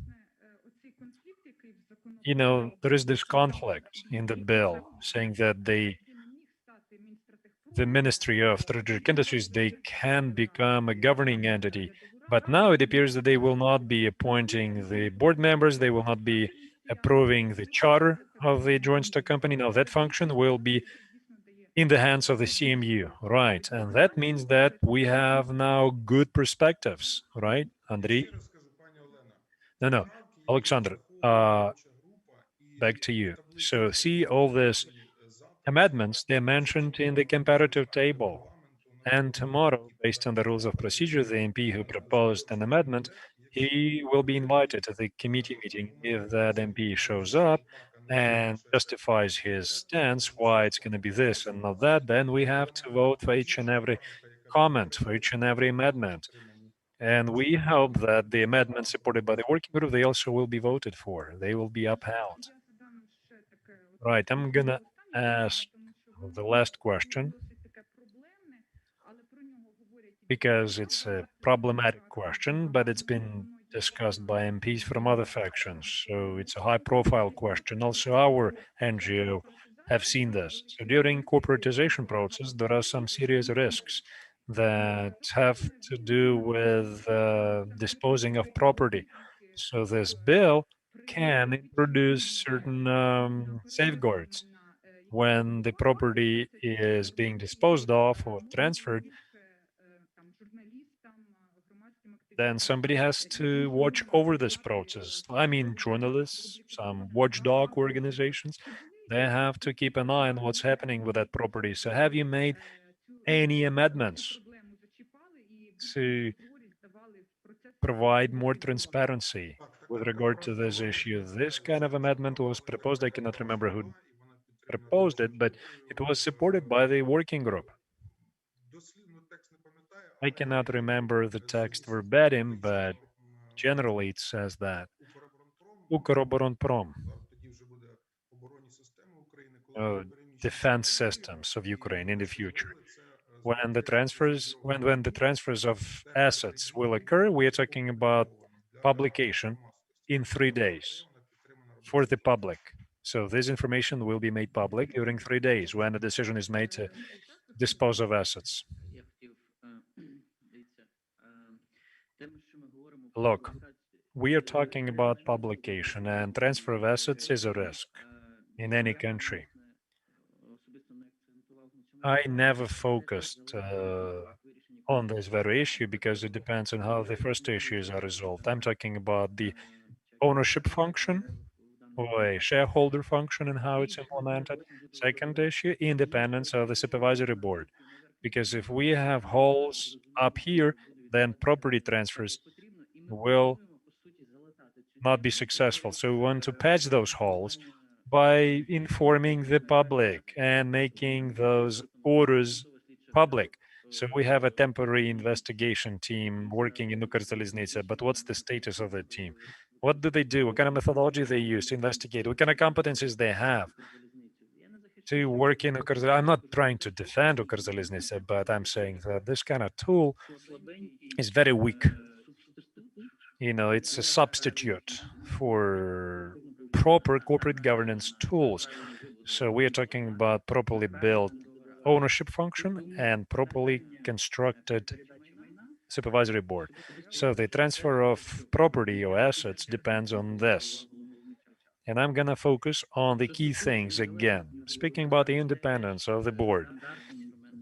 There is this conflict in the bill saying that the Ministry of Strategic Industries, they can become a governing entity. But now it appears that they will not be appointing the board members. They will not be approving the charter of the joint stock company. Now that function will be in the hands of the CMU, right? And that means that we have now good perspectives, right, Andriy? No, Alexander, back to you. So see all these amendments, they're mentioned in the comparative table. And tomorrow, based on the rules of procedure, the MP who proposed an amendment, he will be invited to the committee meeting. If that MP shows up and justifies his stance, why it's going to be this and not that, then we have to vote for each and every comment, for each and every amendment. And we hope that the amendments supported by the working group, they also will be voted for. They will be upheld. Right, I'm going to ask the last question because it's a problematic question, but it's been discussed by MPs from other factions. So it's a high profile question. Also, our NGO have seen this. So during corporatization process, there are some serious risks that have to do with disposing of property. So this bill can introduce certain safeguards when the property is being disposed of or transferred. Then somebody has to watch over this process. I mean, journalists, some watchdog organizations, they have to keep an eye on what's happening with that property. So have you made any amendments to provide more transparency with regard to this issue? This kind of amendment was proposed. I cannot remember who proposed it, but it was supported by the working group. I cannot remember the text verbatim, but generally it says that Ukroboronprom, defense systems of Ukraine in the future. When the transfers of assets will occur, we are talking about publication in 3 days for the public. So this information will be made public during 3 days when a decision is made to dispose of assets. Look, we are talking about publication, and transfer of assets is a risk in any country. I never focused on this very issue because it depends on how the first issues are resolved. I'm talking about the ownership function or a shareholder function and how it's implemented. Second issue, independence of the supervisory board. Because if we have holes up here, then property transfers will not be successful. So we want to patch those holes by informing the public and making those orders public. So we have a temporary investigation team working in Ukrzaliznytsia, but what's the status of that team? What do they do? What kind of methodology they use to investigate? What kind of competencies they have to work in Ukrzaliznytsia? I'm not trying to defend Ukrzaliznytsia, but I'm saying that this kind of tool is very weak. It's a substitute for proper corporate governance tools. So we are talking about properly built ownership function and properly constructed supervisory board. So the transfer of property or assets depends on this. And I'm going to focus on the key things again. Speaking about the independence of the board,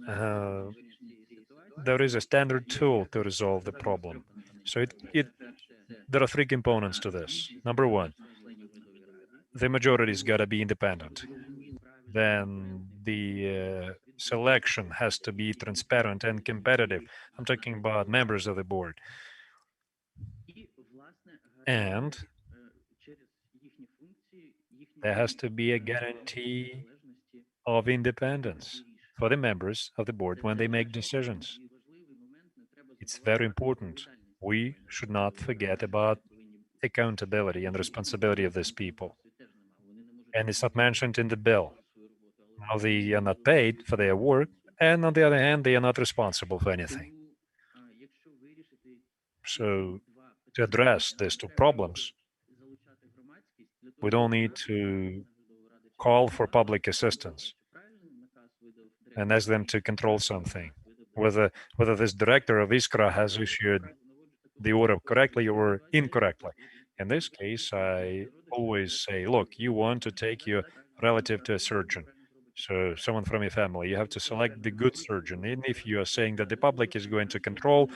there is a standard tool to resolve the problem. So there are three components to this. Number one, the majority's got to be independent. Then the selection has to be transparent and competitive. I'm talking about members of the board. And there has to be a guarantee of independence for the members of the board when they make decisions. It's very important. We should not forget about accountability and responsibility of these people. And it's not mentioned in the bill. Now they are not paid for their work, and on the other hand, they are not responsible for anything. So to address these two problems, we don't need to call for public assistance and ask them to control something. Whether this director of Iskra has issued the order correctly or incorrectly. In this case, I always say, look, you want to take your relative to a surgeon. So someone from your family, you have to select the good surgeon. And if you are saying that the public is going to control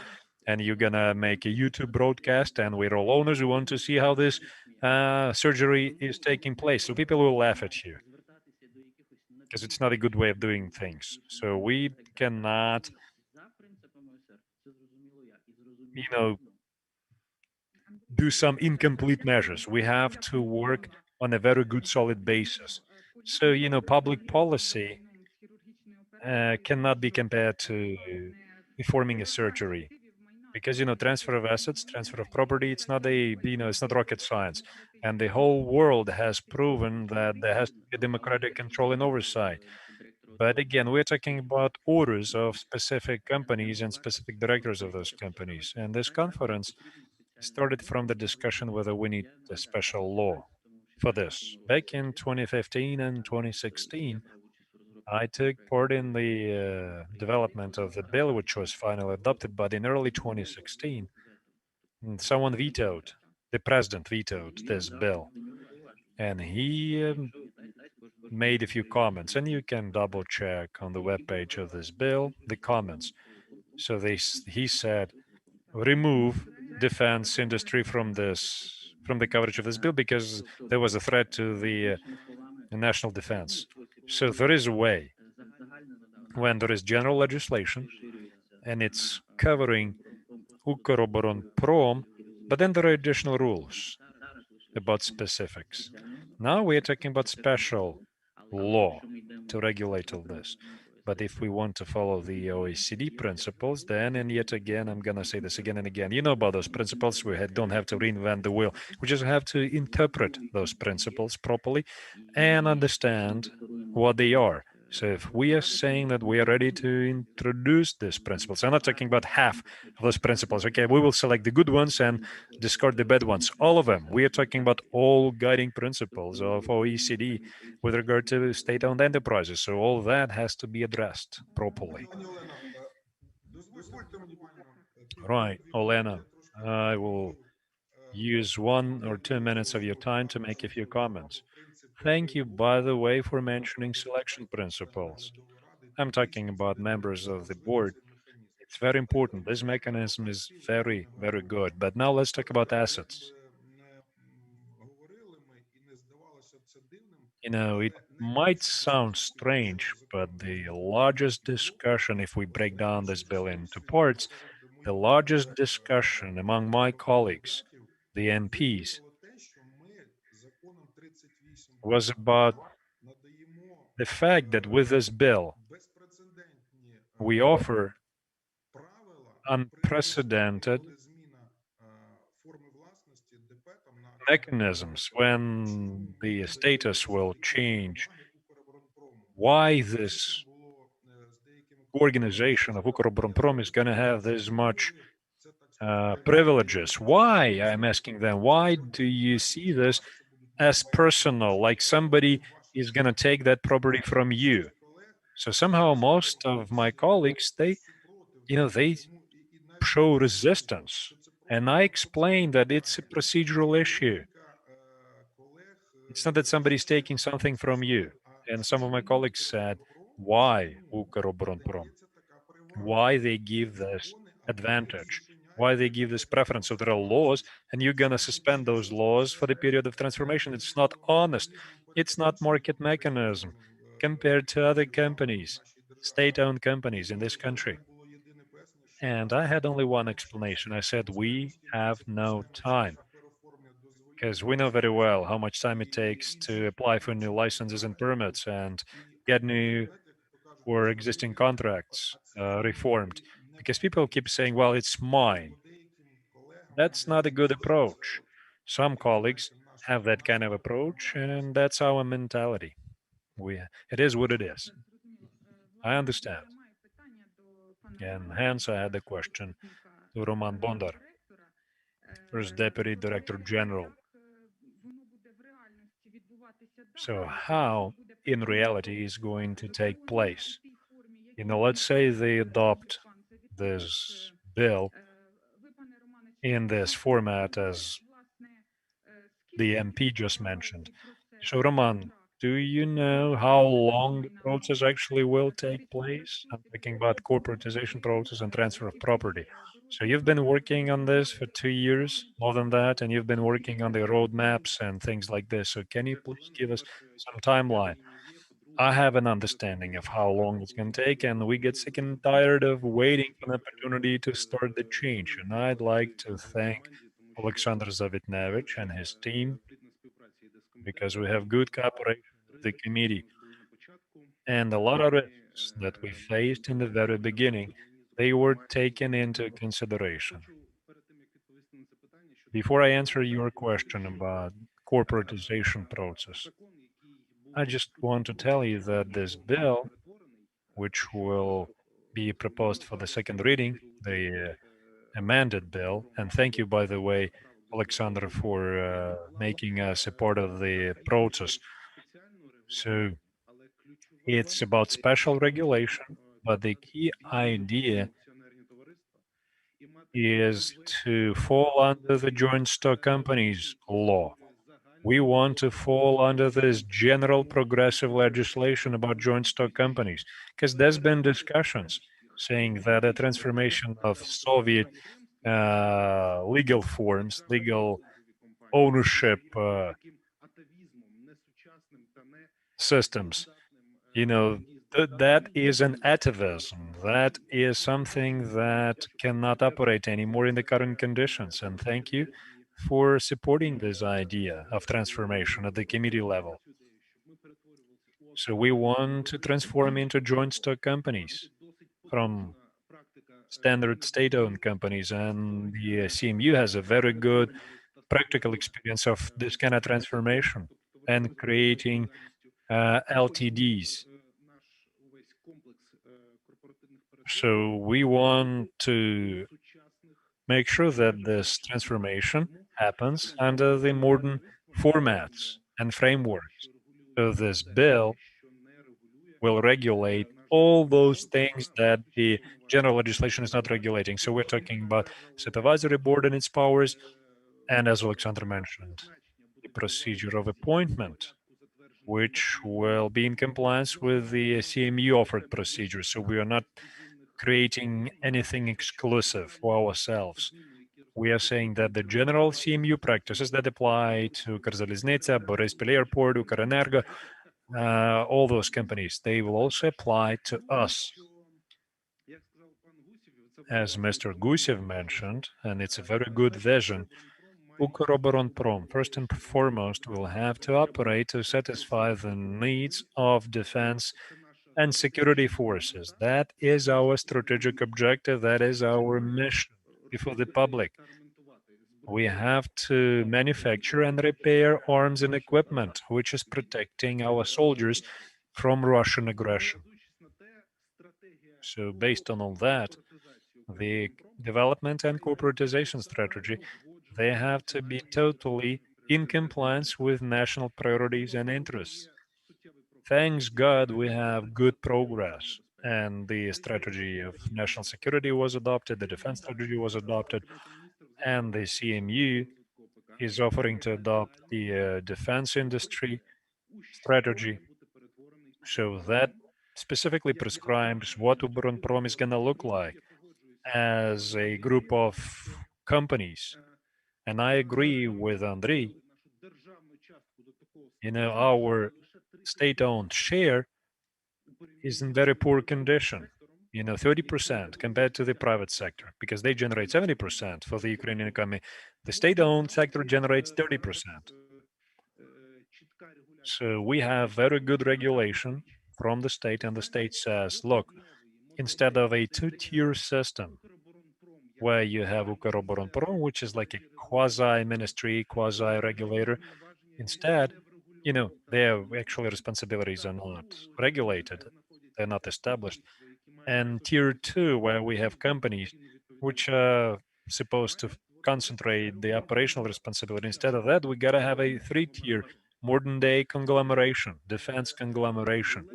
and you're going to make a YouTube broadcast and we're all owners who want to see how this surgery is taking place. So people will laugh at you because it's not a good way of doing things. So we cannot, you know, do some incomplete measures. We have to work on a very good, solid basis. So, public policy cannot be compared to performing a surgery because, transfer of assets, transfer of property, it's not it's not rocket science. And the whole world has proven that there has to be democratic control and oversight. But again, we're talking about orders of specific companies and specific directors of those companies. And this conference started from the discussion whether we need a special law for this. Back in 2015 and 2016, I took part in the development of the bill, which was finally adopted, but in early 2016, someone vetoed, the president vetoed this bill, and he made a few comments, and you can double check on the webpage of this bill the comments. So he said, remove defense industry from the coverage of this bill because there was a threat to the national defense. So there is a way when there is general legislation and it's covering Ukroboronprom, but then there are additional rules about specifics. Now we are talking about special law to regulate all this. But if we want to follow the OECD principles, then, and yet again, I'm going to say this again and again, you know about those principles. We don't have to reinvent the wheel. We just have to interpret those principles properly and understand what they are. So if we are saying that we are ready to introduce these principles, I'm not talking about half of those principles. Okay, we will select the good ones and discard the bad ones. All of them. We are talking about all guiding principles of OECD with regard to state-owned enterprises. So all that has to be addressed properly. Right, Olena, I will use 1 or 2 minutes of your time to make a few comments. Thank you, by the way, for mentioning selection principles. I'm talking about members of the board. It's very important. This mechanism is very, very good. But now let's talk about assets. It might sound strange, but the largest discussion, if we break down this bill into parts, the largest discussion among my colleagues, the MPs, was about the fact that with this bill, we offer unprecedented mechanisms when the status will change. Why this organization of Ukroboronprom is going to have this much privileges? Why? I'm asking them, why do you see this as personal, like somebody is going to take that property from you. So somehow most of my colleagues, they show resistance. And I explain that it's a procedural issue. It's not that somebody's taking something from you. And some of my colleagues said, why Ukroboronprom? Why they give this advantage? Why they give this preference? So there are laws, and you're going to suspend those laws for the period of transformation. It's not honest. It's not market mechanism compared to other companies, state-owned companies in this country. And I had only one explanation. I said, we have no time, because we know very well how much time it takes to apply for new licenses and permits and get new or existing contracts reformed. Because people keep saying, well, it's mine. That's not a good approach. Some colleagues have that kind of approach, and that's our mentality. It is what it is. I understand. And hence I had a question to Roman Bondar, first Deputy Director General. So how in reality is going to take place? Let's say they adopt this bill in this format as the MP just mentioned. So Roman, do you know how long the process actually will take place? I'm talking about corporatization process and transfer of property. So you've been working on this for 2 years, more than that, and you've been working on the roadmaps and things like this. So can you please give us some timeline? I have an understanding of how long it's going to take, and we get sick and tired of waiting for an opportunity to start the change. And I'd like to thank Oleksander Zavitnevych and his team, because we have good cooperation with the committee. And a lot of risks that we faced in the very beginning, they were taken into consideration. Before I answer your question about corporatization process, I just want to tell you that this bill, which will be proposed for the second reading, the amended bill, and thank you, by the way, Alexander, for making us a part of the process. So it's about special regulation, but the key idea is to fall under the joint stock companies law. We want to fall under this general progressive legislation about joint stock companies, because there's been discussions saying that a transformation of Soviet legal forms, legal ownership systems, that is an atavism. That is something that cannot operate anymore in the current conditions. And thank you for supporting this idea of transformation at the committee level. So we want to transform into joint stock companies from standard state-owned companies, and the CMU has a very good practical experience of this kind of transformation and creating LTDs. So we want to make sure that this transformation happens under the modern formats and frameworks. So this bill will regulate all those things that the general legislation is not regulating. So we're talking about supervisory board and its powers, and as Alexander mentioned, the procedure of appointment, which will be in compliance with the CMU offered procedure. So we are not creating anything exclusive for ourselves. We are saying that the general CMU practices that apply to Укрзалізниця, Бориспіль Airport, Ukrenergo, all those companies, they will also apply to us. As Mr. Gusev mentioned, and it's a very good vision, Ukroboronprom, first and foremost, will have to operate to satisfy the needs of defense and security forces. That is our strategic objective. That is our mission before the public. We have to manufacture and repair arms and equipment, which is protecting our soldiers from Russian aggression. So based on all that, the development and corporatization strategy, they have to be totally in compliance with national priorities and interests. thanks God we have good progress. And the strategy of national security was adopted, the defense strategy was adopted, and the CMU is offering to adopt the defense industry strategy. So that specifically prescribes what Ukroboronprom is going to look like as a group of companies. And I agree with Andriy, our state-owned share is in very poor condition. 30% compared to the private sector, because they generate 70% for the Ukrainian economy. The state-owned sector generates 30%. So we have very good regulation from the state, and the state says, look, instead of a two-tier system where you have Ukroboronprom, which is like a quasi-ministry, quasi-regulator, instead, their actual responsibilities are not regulated, they're not established. And tier two, where we have companies which are supposed to concentrate the operational responsibility. Instead of that, we gotta have a three-tier modern day conglomeration, defense conglomeration,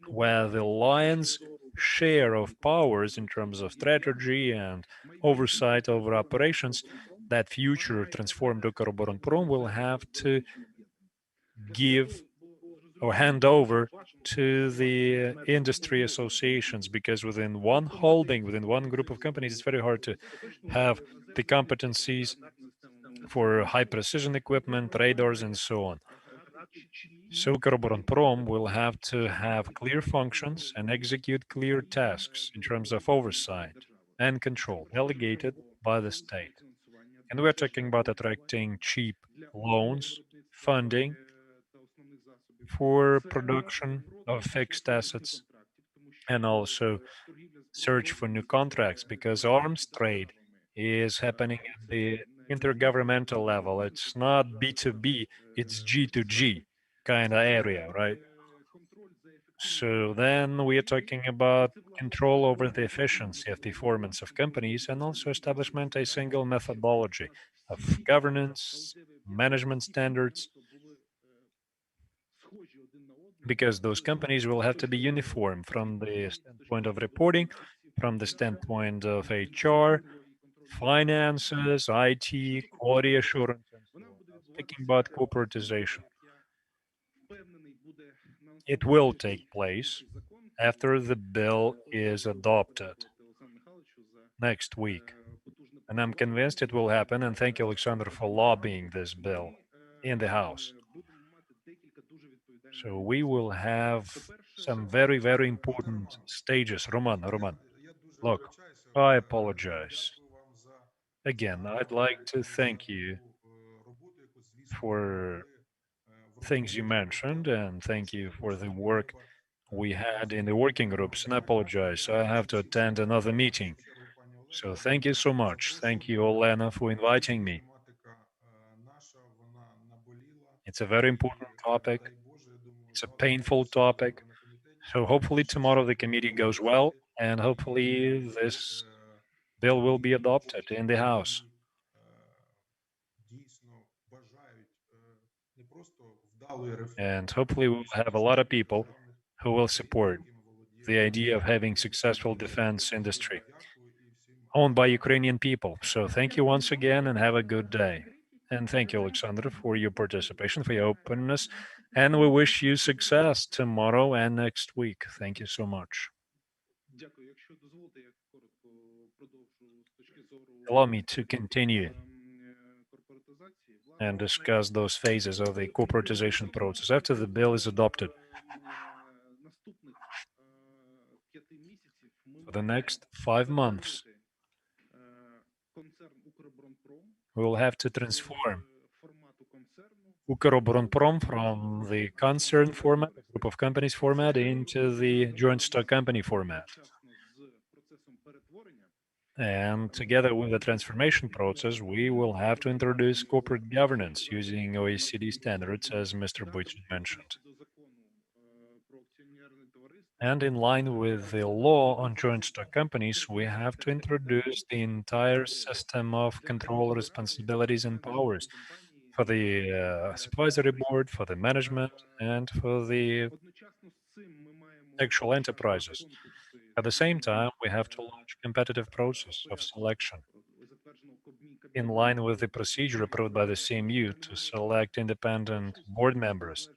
where the lion's share of powers in terms of strategy and oversight over operations, that future transformed Ukroboronprom will have to give or hand over to the industry associations, because within one holding, within one group of companies, it's very hard to have the competencies for high precision equipment, radars, and so on. So Ukroboronprom will have to have clear functions and execute clear tasks in terms of oversight and control delegated by the state. And we're talking about attracting cheap loans, funding for production of fixed assets, and also search for new contracts, because arms trade is happening at the intergovernmental level. It's not B2B, it's G2G kind of area, right? So then we are talking about control over the efficiency of performance of companies, and also establishment a single methodology of governance, management standards, because those companies will have to be uniform from the standpoint of reporting, from the standpoint of HR, finances, IT, quality assurance, and so on. I'm speaking about corporatization. It will take place after the bill is adopted next week. And I'm convinced it will happen. And thank you, Alexander, for lobbying this bill in the House. So we will have some very, very important stages. Roman, look, I apologize. Again, I'd like to thank you for things you mentioned, and thank you for the work we had in the working groups. And I apologize, I have to attend another meeting. So thank you so much. Thank you, Olena, for inviting me. It's a very important topic. It's a painful topic. So hopefully tomorrow the committee goes well, and hopefully this bill will be adopted in the House. And hopefully we'll have a lot of people who will support the idea of having successful defense industry owned by Ukrainian people. So thank you once again and have a good day. And thank you, Alexander, for your participation, for your openness. And we wish you success tomorrow and next week. Thank you so much. Allow me to continue and discuss those phases of the corporatization process after the bill is adopted. For the next 5 months, we will have to transform Ukroboronprom from the concern format, a group of companies format, into the joint stock company format. And together with the transformation process, we will have to introduce corporate governance using OECD standards, as Mr. Boytsun mentioned. And in line with the law on joint stock companies, we have to introduce the entire system of control responsibilities and powers for the supervisory board, for the management, and for the actual enterprises. At the same time, we have to launch competitive process of selection in line with the procedure approved by the CMU to select independent board members.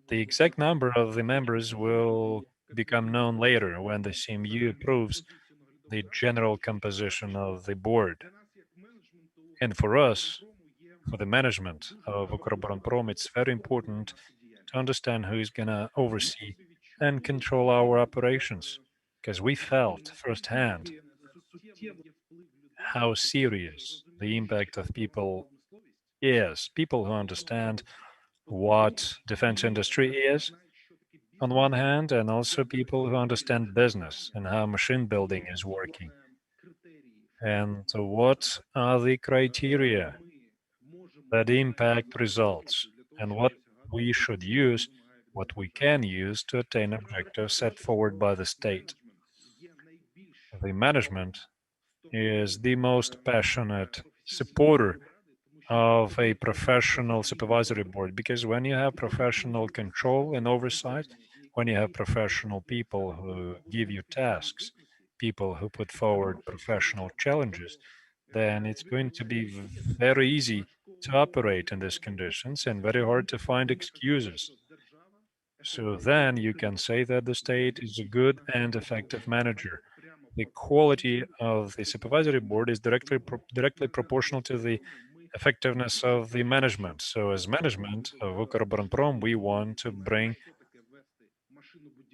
The exact number of the members will become known later when the CMU approves the general composition of the board. And for us, for the management of Ukroboronprom, it's very important to understand who is going to oversee and control our operations, because we felt firsthand how serious the impact of people is. People who understand what defense industry is on one hand, and also people who understand business and how machine building is working. And what are the criteria that impact results and what we should use, what we can use to attain objectives set forward by the state. The management is the most passionate supporter of a professional supervisory board, because when you have professional control and oversight, when you have professional people who give you tasks, people who put forward professional challenges, then it's going to be very easy to operate in these conditions and very hard to find excuses. So then you can say that the state is a good and effective manager. The quality of the supervisory board is directly proportional to the effectiveness of the management. So as management of Ukroboronprom, we want to bring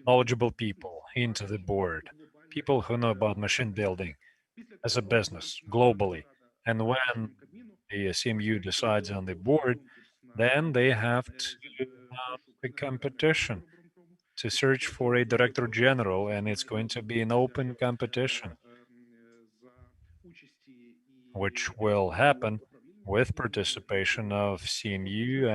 knowledgeable people into the board, people who know about machine building as a business globally. And when the CMU decides on the board, then they have to launch a competition to search for a director general, and it's going to be an open competition, which will happen with participation of CMU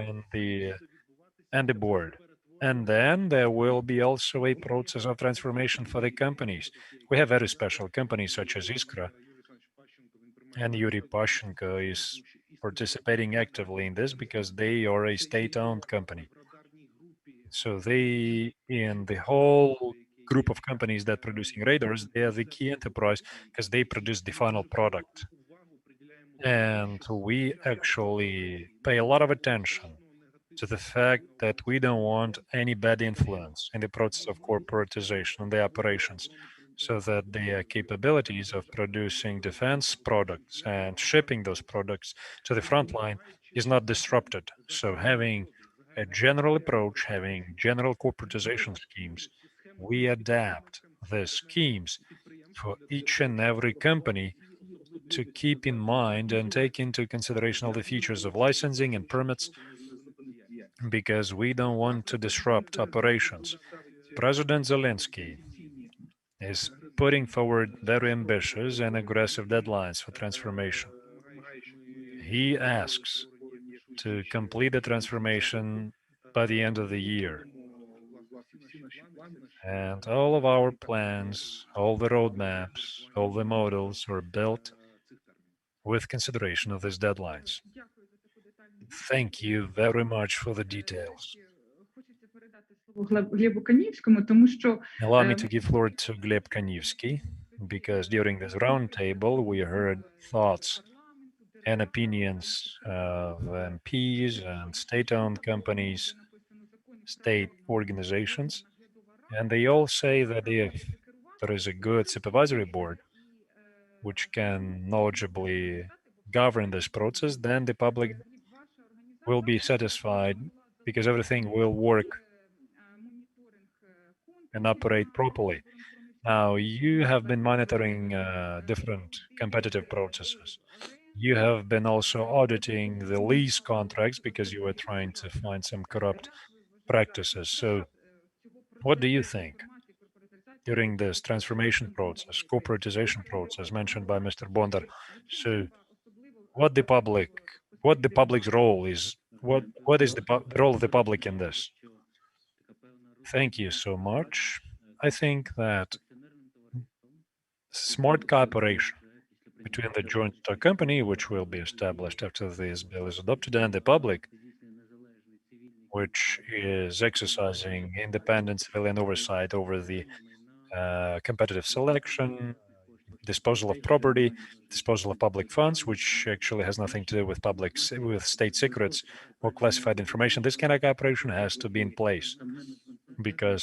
and the board. And then there will be also a process of transformation for the companies. We have very special companies such as Iskra, and Yuriy Paschenko is participating actively in this because they are a state-owned company. So they, in the whole group of companies that producing radars, they are the key enterprise because they produce the final product. And we actually pay a lot of attention to the fact that we don't want any bad influence in the process of corporatization and the operations, so that the capabilities of producing defense products and shipping those products to the front line is not disrupted. So having a general approach, having general corporatization schemes, we adapt the schemes for each and every company to keep in mind and take into consideration all the features of licensing and permits, because we don't want to disrupt operations. President Zelensky is putting forward very ambitious and aggressive deadlines for transformation. He asks to complete the transformation by the end of the year. And all of our plans, all the roadmaps, all the models are built with consideration of these deadlines. Thank you very much for the details. Глебу Канівському, тому що Allow me to give floor to Hlib Kanevsky, because during this roundtable we heard thoughts and opinions of MPs and state-owned companies, state organizations, and they all say that if there is a good supervisory board which can knowledgeably govern this process, then the public will be satisfied because everything will work and operate properly. Now, you have been monitoring different competitive processes. You have been also auditing the lease contracts because you were trying to find some corrupt practices. So, what do you think during this transformation process, corporatization process mentioned by Mr. Bondar? So, what the public's role is? What is the role of the public in this? Thank you so much. I think that smart cooperation between the joint stock company, which will be established after this bill is adopted, and the public, which is exercising independent civilian oversight over the competitive selection, disposal of property, disposal of public funds, which actually has nothing to do with with state secrets or classified information. This kind of cooperation has to be in place because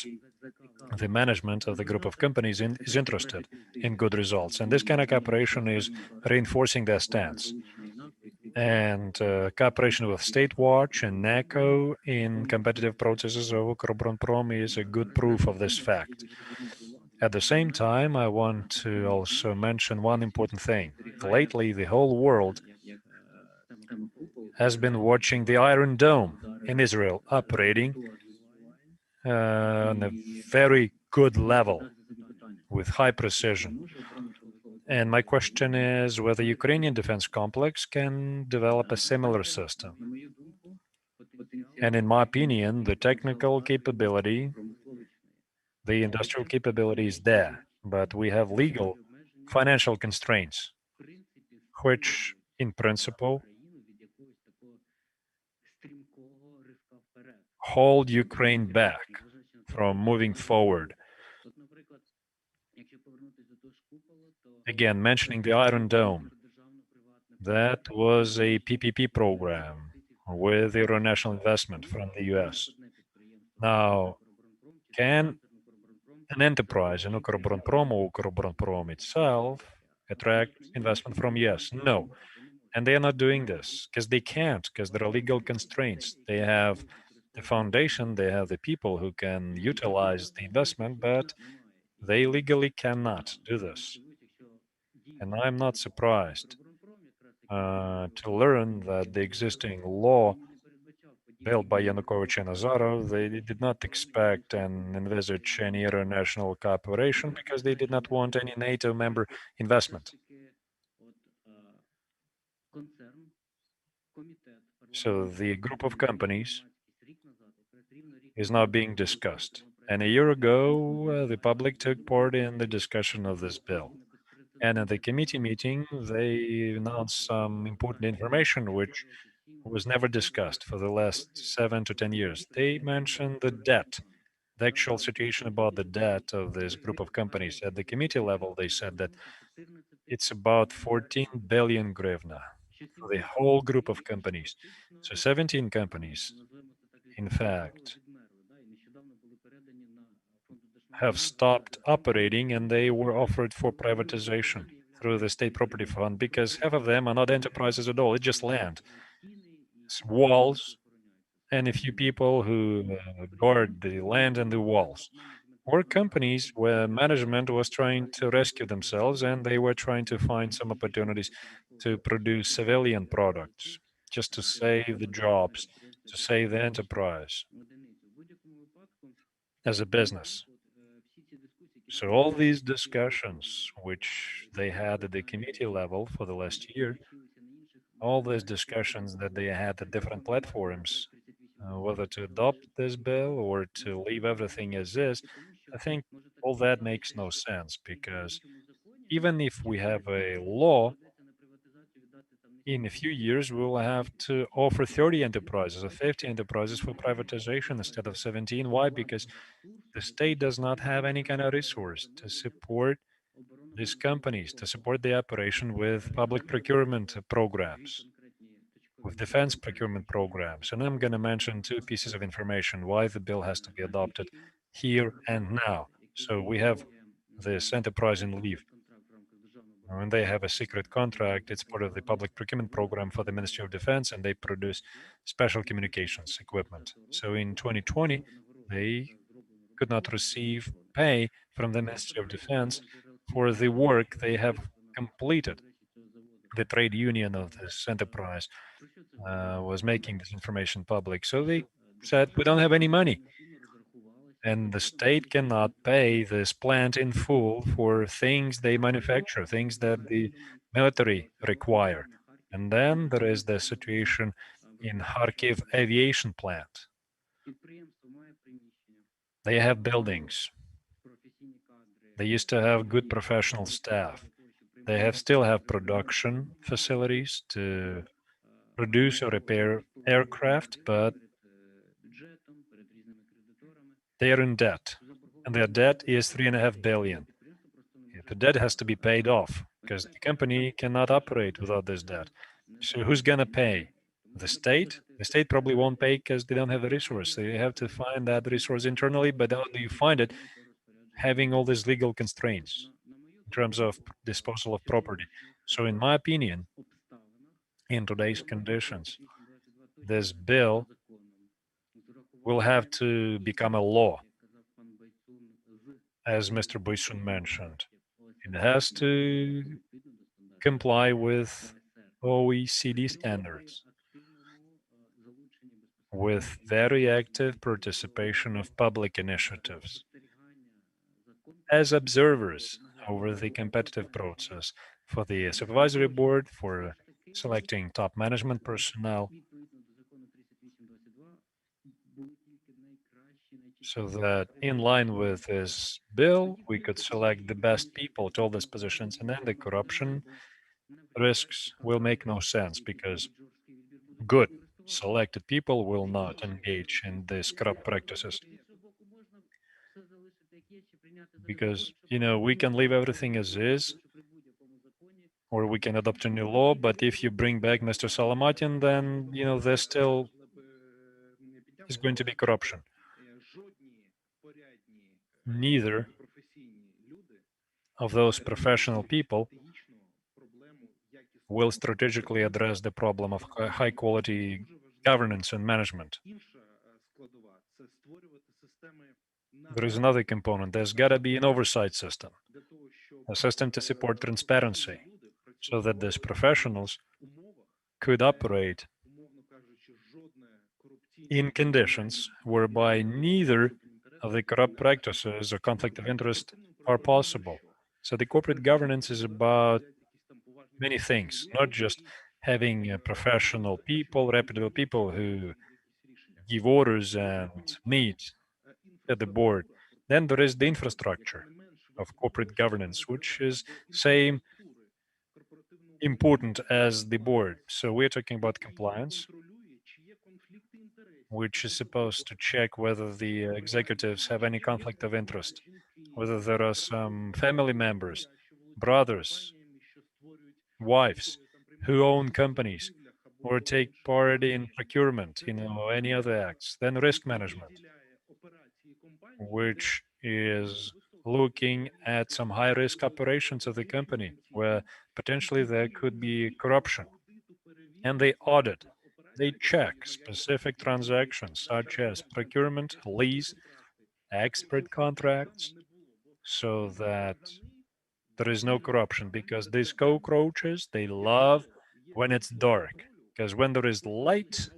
the management of the group of companies is interested in good results, and this kind of cooperation is reinforcing their stance. And cooperation with StateWatch and NAKO in competitive processes of Ukroboronprom is a good proof of this fact. At the same time, I want to also mention one important thing. Lately, the whole world has been watching the Iron Dome in Israel operating on a very good level with high precision. And my question is whether Ukrainian defense complex can develop a similar system. And in my opinion, the technical capability, the industrial capability is there, but we have legal financial constraints, which in principle hold Ukraine back from moving forward. Again, mentioning the Iron Dome, that was a PPP program with international investment from the US. Now, can an enterprise in Ukroboronprom or Ukroboronprom itself attract investment from US? No. And they are not doing this because they can't, because there are legal constraints. They have the foundation, they have the people who can utilize the investment, but they legally cannot do this. And I'm not surprised to learn that the existing law built by Yanukovych and Azarov, they did not expect and envisage any international cooperation because they did not want any NATO member investment. So the group of companies is now being discussed. And a year ago, the public took part in the discussion of this bill. And at the committee meeting, they announced some important information which was never discussed for the last 7 to 10 years. They mentioned the debt, the actual situation about the debt of this group of companies. At the committee level, they said that it's about 14 billion grivna for the whole group of companies. So 17 companies, in fact, have stopped operating and they were offered for privatization through the state property fund because half of them are not enterprises at all. It's just land, it's walls, and a few people who guard the land and the walls. Or companies where management was trying to rescue themselves and they were trying to find some opportunities to produce civilian products just to save the jobs, to save the enterprise as a business. So all these discussions which they had at the committee level for the last year, all these discussions that they had at different platforms, whether to adopt this bill or to leave everything as is, I think all that makes no sense because even if we have a law, in a few years we will have to offer 30 enterprises or 50 enterprises for privatization instead of 17. Why? Because the state does not have any kind of resource to support these companies, to support the operation with public procurement programs, with defense procurement programs. And I'm going to mention two pieces of information why the bill has to be adopted here and now. So we have this enterprise in Lviv. And they have a secret contract. It's part of the public procurement program for the Ministry of Defense, and they produce special communications equipment. So in 2020, they could not receive pay from the Ministry of Defense for the work they have completed. The trade union of this enterprise was making this information public. So they said, we don't have any money. And the state cannot pay this plant in full for things they manufacture, things that the military require. And then there is the situation in Kharkiv aviation plant. They have buildings. They used to have good professional staff. They still have production facilities to produce or repair aircraft, but they are in debt, and their debt is 3.5 billion. The debt has to be paid off because the company cannot operate without this debt. So who's gonna pay? The state? The state probably won't pay because they don't have the resource. They have to find that resource internally, but how do you find it? Having all these legal constraints in terms of disposal of property. So in my opinion, in today's conditions, this bill will have to become a law, as Mr. Boytsun mentioned. It has to comply with OECD standards, with very active participation of public initiatives as observers over the competitive process for the supervisory board, for selecting top management personnel, so that in line with this bill, we could select the best people to all these positions, and then the corruption risks will make no sense because good selected people will not engage in these corrupt practices. Because, we can leave everything as is, or we can adopt a new law, but if you bring back Mr. Salamatin, then, there still is going to be corruption. Neither of those professional people will strategically address the problem of high quality governance and management. There is another component. There's got to be an oversight system, a system to support transparency, so that these professionals could operate in conditions whereby neither of the corrupt practices or conflict of interest are possible. So the corporate governance is about many things, not just having professional people, reputable people who give orders and meet at the board. Then there is the infrastructure of corporate governance, which is same important as the board. So we're talking about compliance, which is supposed to check whether the executives have any conflict of interest, whether there are some family members, brothers, wives who own companies or take part in procurement, any other acts. Then risk management, which is looking at some high risk operations of the company where potentially there could be corruption. And they audit, they check specific transactions such as procurement, lease, expert contracts, so that there is no corruption, because these cockroaches, they love when it's dark, because when there is light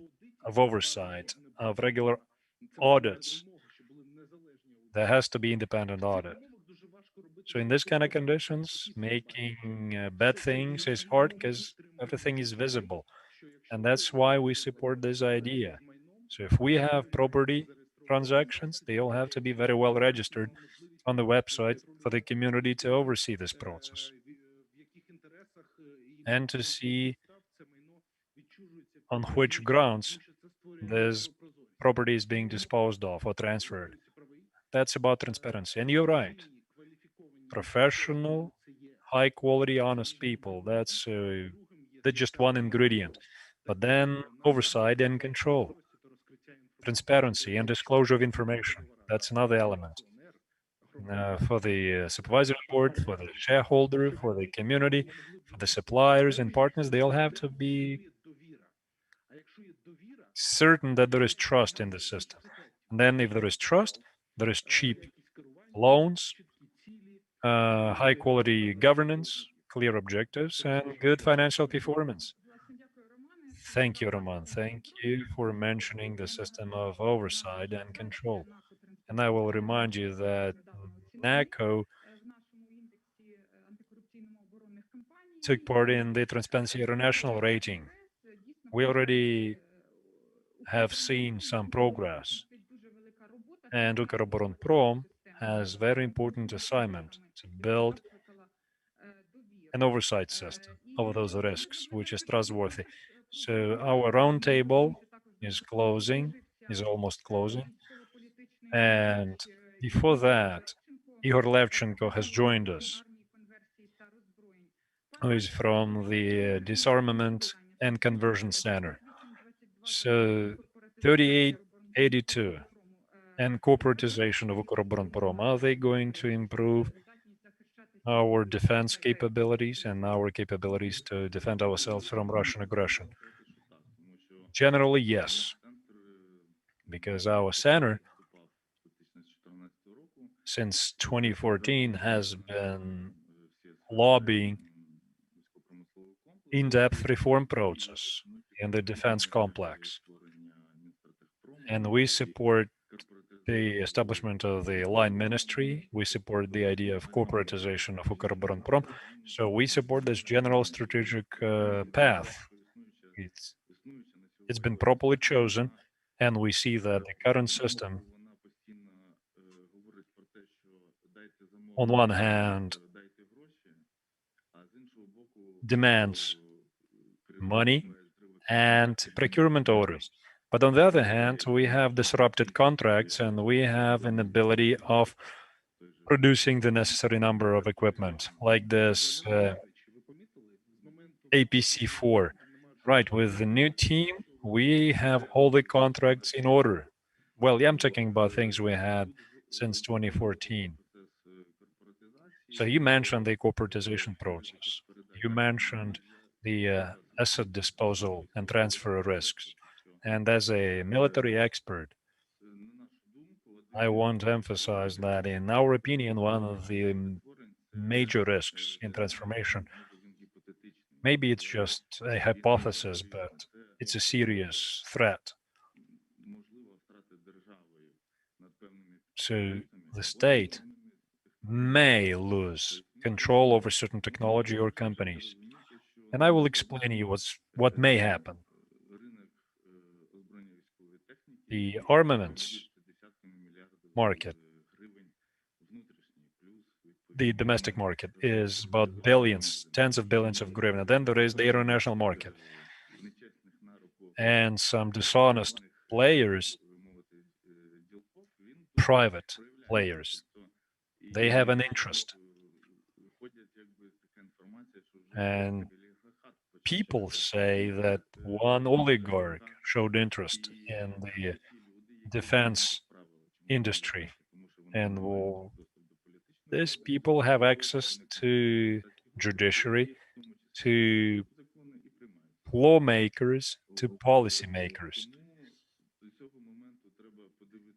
of oversight, of regular audits, there has to be independent audit. So in this kind of conditions, making bad things is hard because everything is visible. And that's why we support this idea. So if we have property transactions, they all have to be very well registered on the website for the community to oversee this process and to see on which grounds this property is being disposed of or transferred. That's about transparency. And you're right. Professional, high quality, honest people. That's just one ingredient. But then oversight and control, transparency and disclosure of information. That's another element. For the supervisory board, for the shareholder, for the community, for the suppliers and partners, they all have to be certain that there is trust in the system. And then if there is trust, there is cheap loans, high quality governance, clear objectives, and good financial performance. Thank you, Roman. Thank you for mentioning the system of oversight and control. And I will remind you that NAKO took part in the Transparency International rating. We already have seen some progress, and Ukroboronprom has very important assignment to build an oversight system of those risks, which is trustworthy. So our roundtable is almost closing. And before that, Igor Levchenko has joined us, who is from the Disarmament and Conversion Center. So 3882 and corporatization of Ukroboronprom, are they going to improve our defense capabilities and our capabilities to defend ourselves from Russian aggression? Generally, yes, because our center since 2014 has been lobbying in-depth reform process in the defense complex. And we support the establishment of the line ministry. We support the idea of corporatization of Ukroboronprom. So we support this general strategic path. It's been properly chosen, and we see that the current system, on one hand, demands money and procurement orders. But on the other hand, we have disrupted contracts and we have an ability of producing the necessary number of equipment, like this APC-4. Right, with the new team, we have all the contracts in order. Well, yeah, I'm talking about things we had since 2014. So you mentioned the corporatization process. You mentioned the asset disposal and transfer risks. And as a military expert, I want to emphasize that, in our opinion, one of the major risks in transformation, maybe it's just a hypothesis, but it's a serious threat. So the state may lose control over certain technology or companies. And I will explain to you what may happen. The armaments market, the domestic market, is about billions, tens of billions of hryvnia. Then there is the international market. And some dishonest players, private players, they have an interest. And people say that one oligarch showed interest in the defense industry, and these people have access to judiciary, to lawmakers, to policymakers.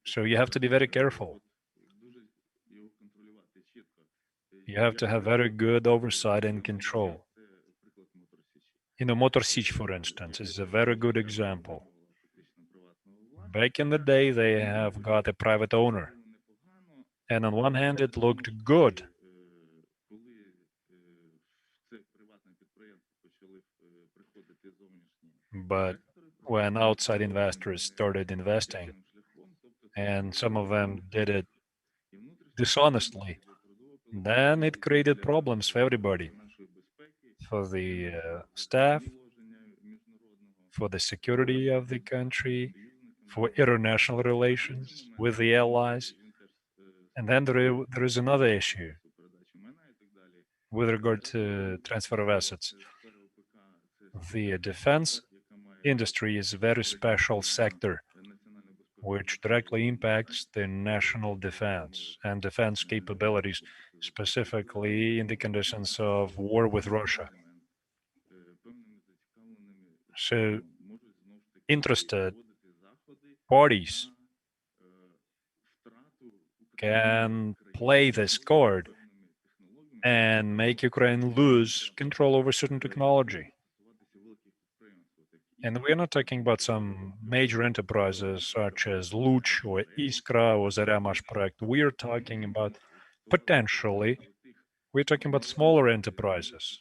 So you have to be very careful. You have to have very good oversight and control. Motor Sich, for instance, is a very good example. Back in the day, they have got a private owner. And on one hand, it looked good. But when outside investors started investing, and some of them did it dishonestly, then it created problems for everybody, for the staff, for the security of the country, for international relations with the allies. And then there is another issue with regard to transfer of assets. The defense industry is a very special sector which directly impacts the national defense and defense capabilities, specifically in the conditions of war with Russia. So, interested parties can play this card and make Ukraine lose control over certain technology. And we're not talking about some major enterprises such as Luch or Iskra or Zaremash project. We're talking about we're talking about smaller enterprises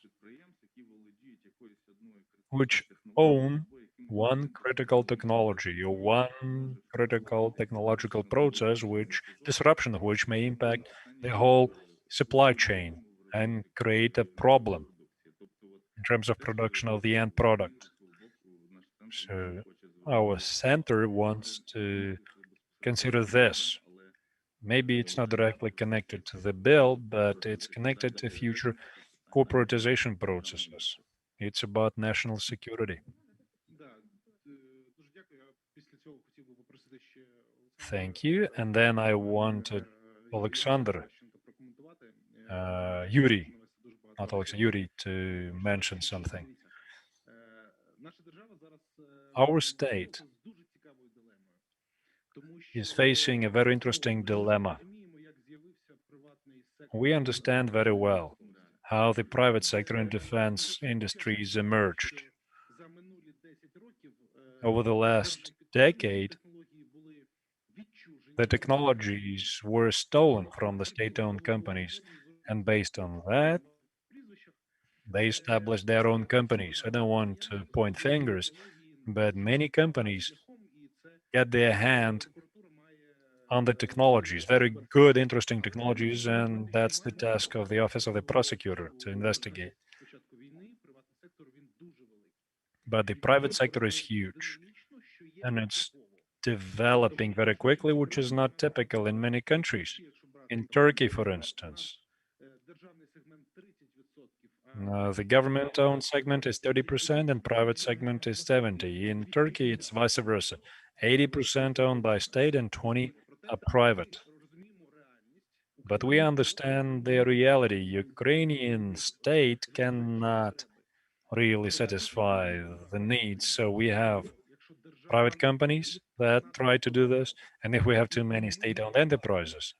which own one critical technology or one critical technological process, which disruption of which may impact the whole supply chain and create a problem in terms of production of the end product. So our center wants to consider this. Maybe it's not directly connected to the bill, but it's connected to future corporatization processes. It's about national security. Thank you. And then I wanted Oleksander, Yuriy, not Oleksander, Yuriy, to mention something. Our state is facing a very interesting dilemma. We understand very well how the private sector and defense industries emerged. Over the last decade, the technologies were stolen from the state-owned companies, and based on that, they established their own companies. I don't want to point fingers, but many companies get their hand on the technologies, very good, interesting technologies, and that's the task of the Office of the Prosecutor to investigate. But the private sector is huge, and it's developing very quickly, which is not typical in many countries. In Turkey, for instance, the government-owned segment is 30% and private segment is 70%. In Turkey, it's vice versa. 80% owned by state and 20% are private. But we understand the reality. Ukrainian state cannot really satisfy the needs. So we have private companies that try to do this. And if we have too many state-owned enterprises,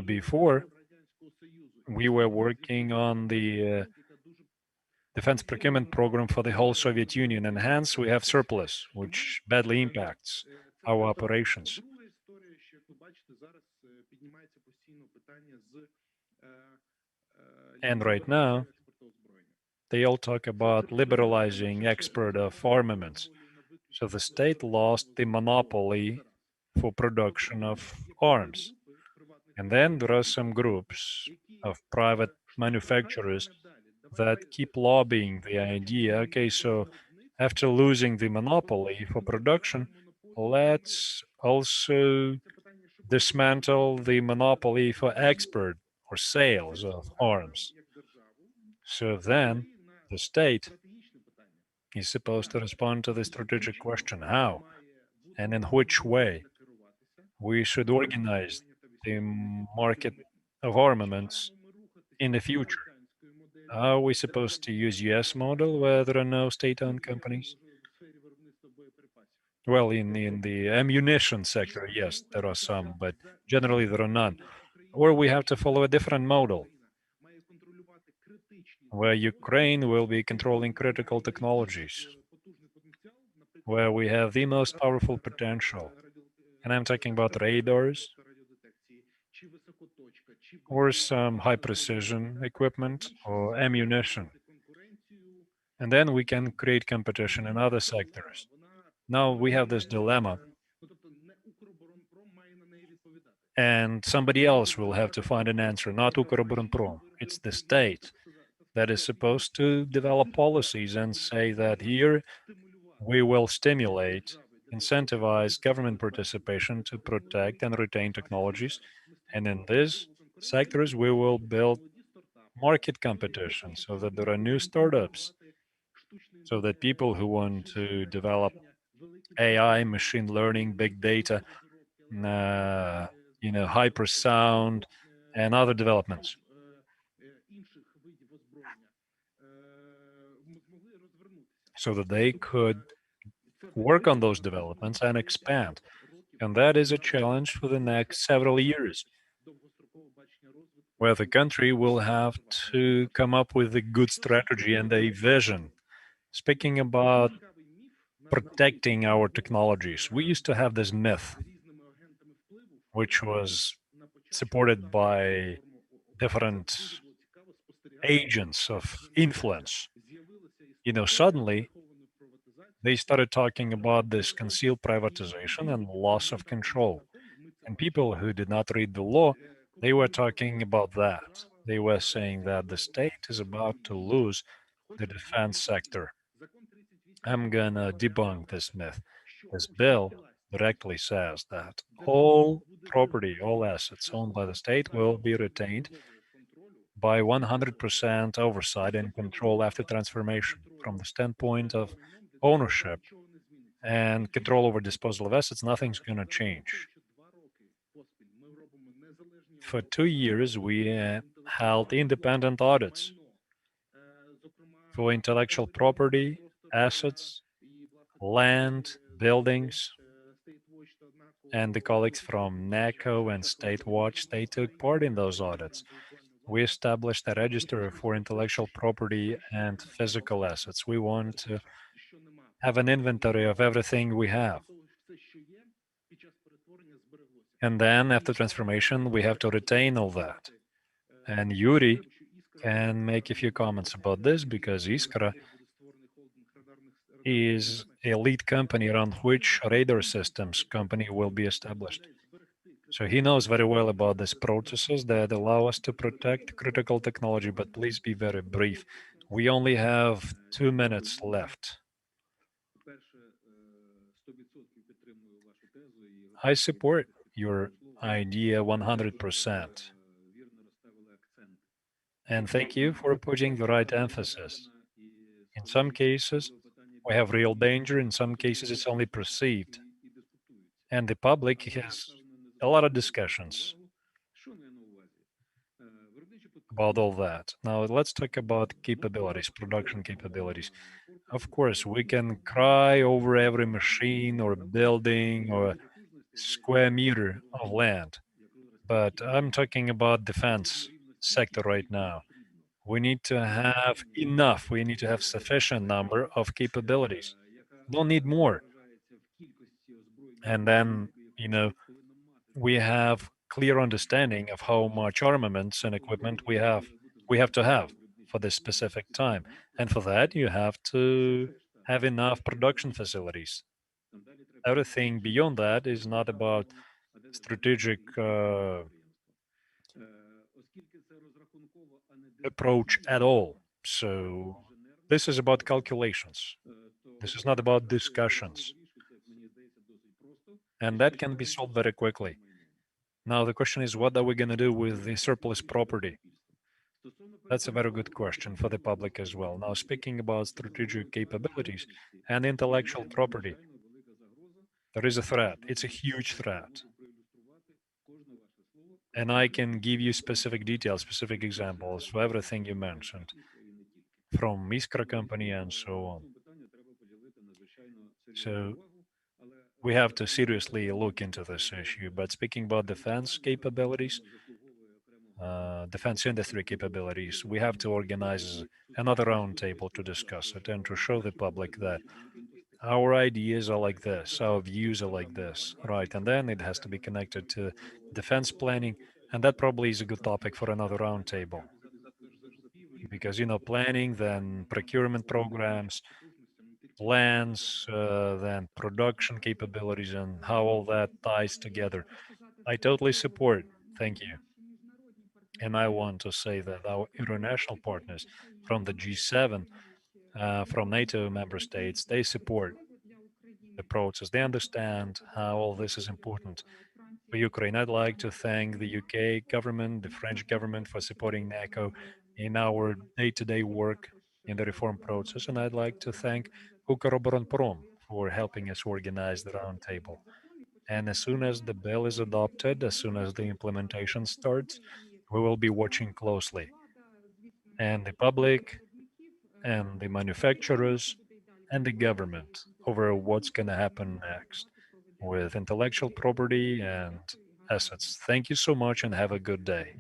before we were working on the defense procurement program for the whole Soviet Union, and hence we have surplus, which badly impacts our operations. And right now, they all talk about liberalizing export of armaments. So the state lost the monopoly for production of arms. And then there are some groups of private manufacturers that keep lobbying the idea, okay, so after losing the monopoly for production, let's also dismantle the monopoly for export or sales of arms. So then the state is supposed to respond to the strategic question, how and in which way we should organize the market of armaments in the future. Are we supposed to use US model where there are no state-owned companies? Well, in the ammunition sector, yes, there are some, but generally there are none. Or we have to follow a different model, where Ukraine will be controlling critical technologies, where we have the most powerful potential. And I'm talking about radars or some high precision equipment or ammunition. And then we can create competition in other sectors. Now we have this dilemma, and somebody else will have to find an answer, not Ukroboronprom. It's the state that is supposed to develop policies and say that here we will stimulate, incentivize government participation to protect and retain technologies. And in these sectors, we will build market competition so that there are new startups, so that people who want to develop AI, machine learning, big data, hypersound, and other developments. So that they could work on those developments and expand. And that is a challenge for the next several years, where the country will have to come up with a good strategy and a vision. Speaking about protecting our technologies, we used to have this myth, which was supported by different agents of influence. Suddenly, they started talking about this concealed privatization and loss of control. And people who did not read the law, they were talking about that. they were saying that the state is about to lose the defense sector. I'm gonna debunk this myth. This bill directly says that all property, all assets owned by the state will be retained by 100% oversight and control after transformation. From the standpoint of ownership and control over disposal of assets, nothing's going to change. For 2 years, we held independent audits for intellectual property, assets, land, buildings, and the colleagues from NAKO and StateWatch, they took part in those audits. We established a register for intellectual property and physical assets. We want to have an inventory of everything we have. And then after transformation, we have to retain all that. And Yuriy can make a few comments about this because Iskra is a lead company around which radar systems company will be established. So he knows very well about these processes that allow us to protect critical technology, but please be very brief. We only have 2 minutes left. I support your idea 100%. And thank you for putting the right emphasis. In some cases, we have real danger. In some cases, it's only perceived. And the public has a lot of discussions about all that. Now, let's talk about capabilities, production capabilities. Of course, we can cry over every machine or building or square meter of land, but I'm talking about defense sector right now. We need to have enough. We need to have sufficient number of capabilities. Don't need more. And then, we have clear understanding of how much armaments and equipment we have to have for this specific time. And for that, you have to have enough production facilities. Everything beyond that is not about strategic approach at all. So this is about calculations. This is not about discussions. And that can be solved very quickly. Now, the question is, what are we going to do with the surplus property? That's a very good question for the public as well. Now, speaking about strategic capabilities and intellectual property, there is a threat. It's a huge threat. And I can give you specific details, specific examples for everything you mentioned, from Iskra company and so on. So we have to seriously look into this issue. But speaking about defense capabilities, defense industry capabilities, we have to organize another roundtable to discuss it and to show the public that our ideas are like this, our views are like this, right? And then it has to be connected to defense planning, and that probably is a good topic for another roundtable. Because, planning, then procurement programs, plans, then production capabilities, and how all that ties together. I totally support. Thank you. And I want to say that our international partners from the G7, from NATO member states, they support the process. They understand how all this is important for Ukraine. I'd like to thank the UK government, the French government for supporting NAKO in our day-to-day work in the reform process. And I'd like to thank Ukroboronprom for helping us organize the roundtable. And as soon as the bill is adopted, as soon as the implementation starts, we will be watching closely. And the public and the manufacturers and the government over what's going to happen next with intellectual property and assets. Thank you so much and have a good day.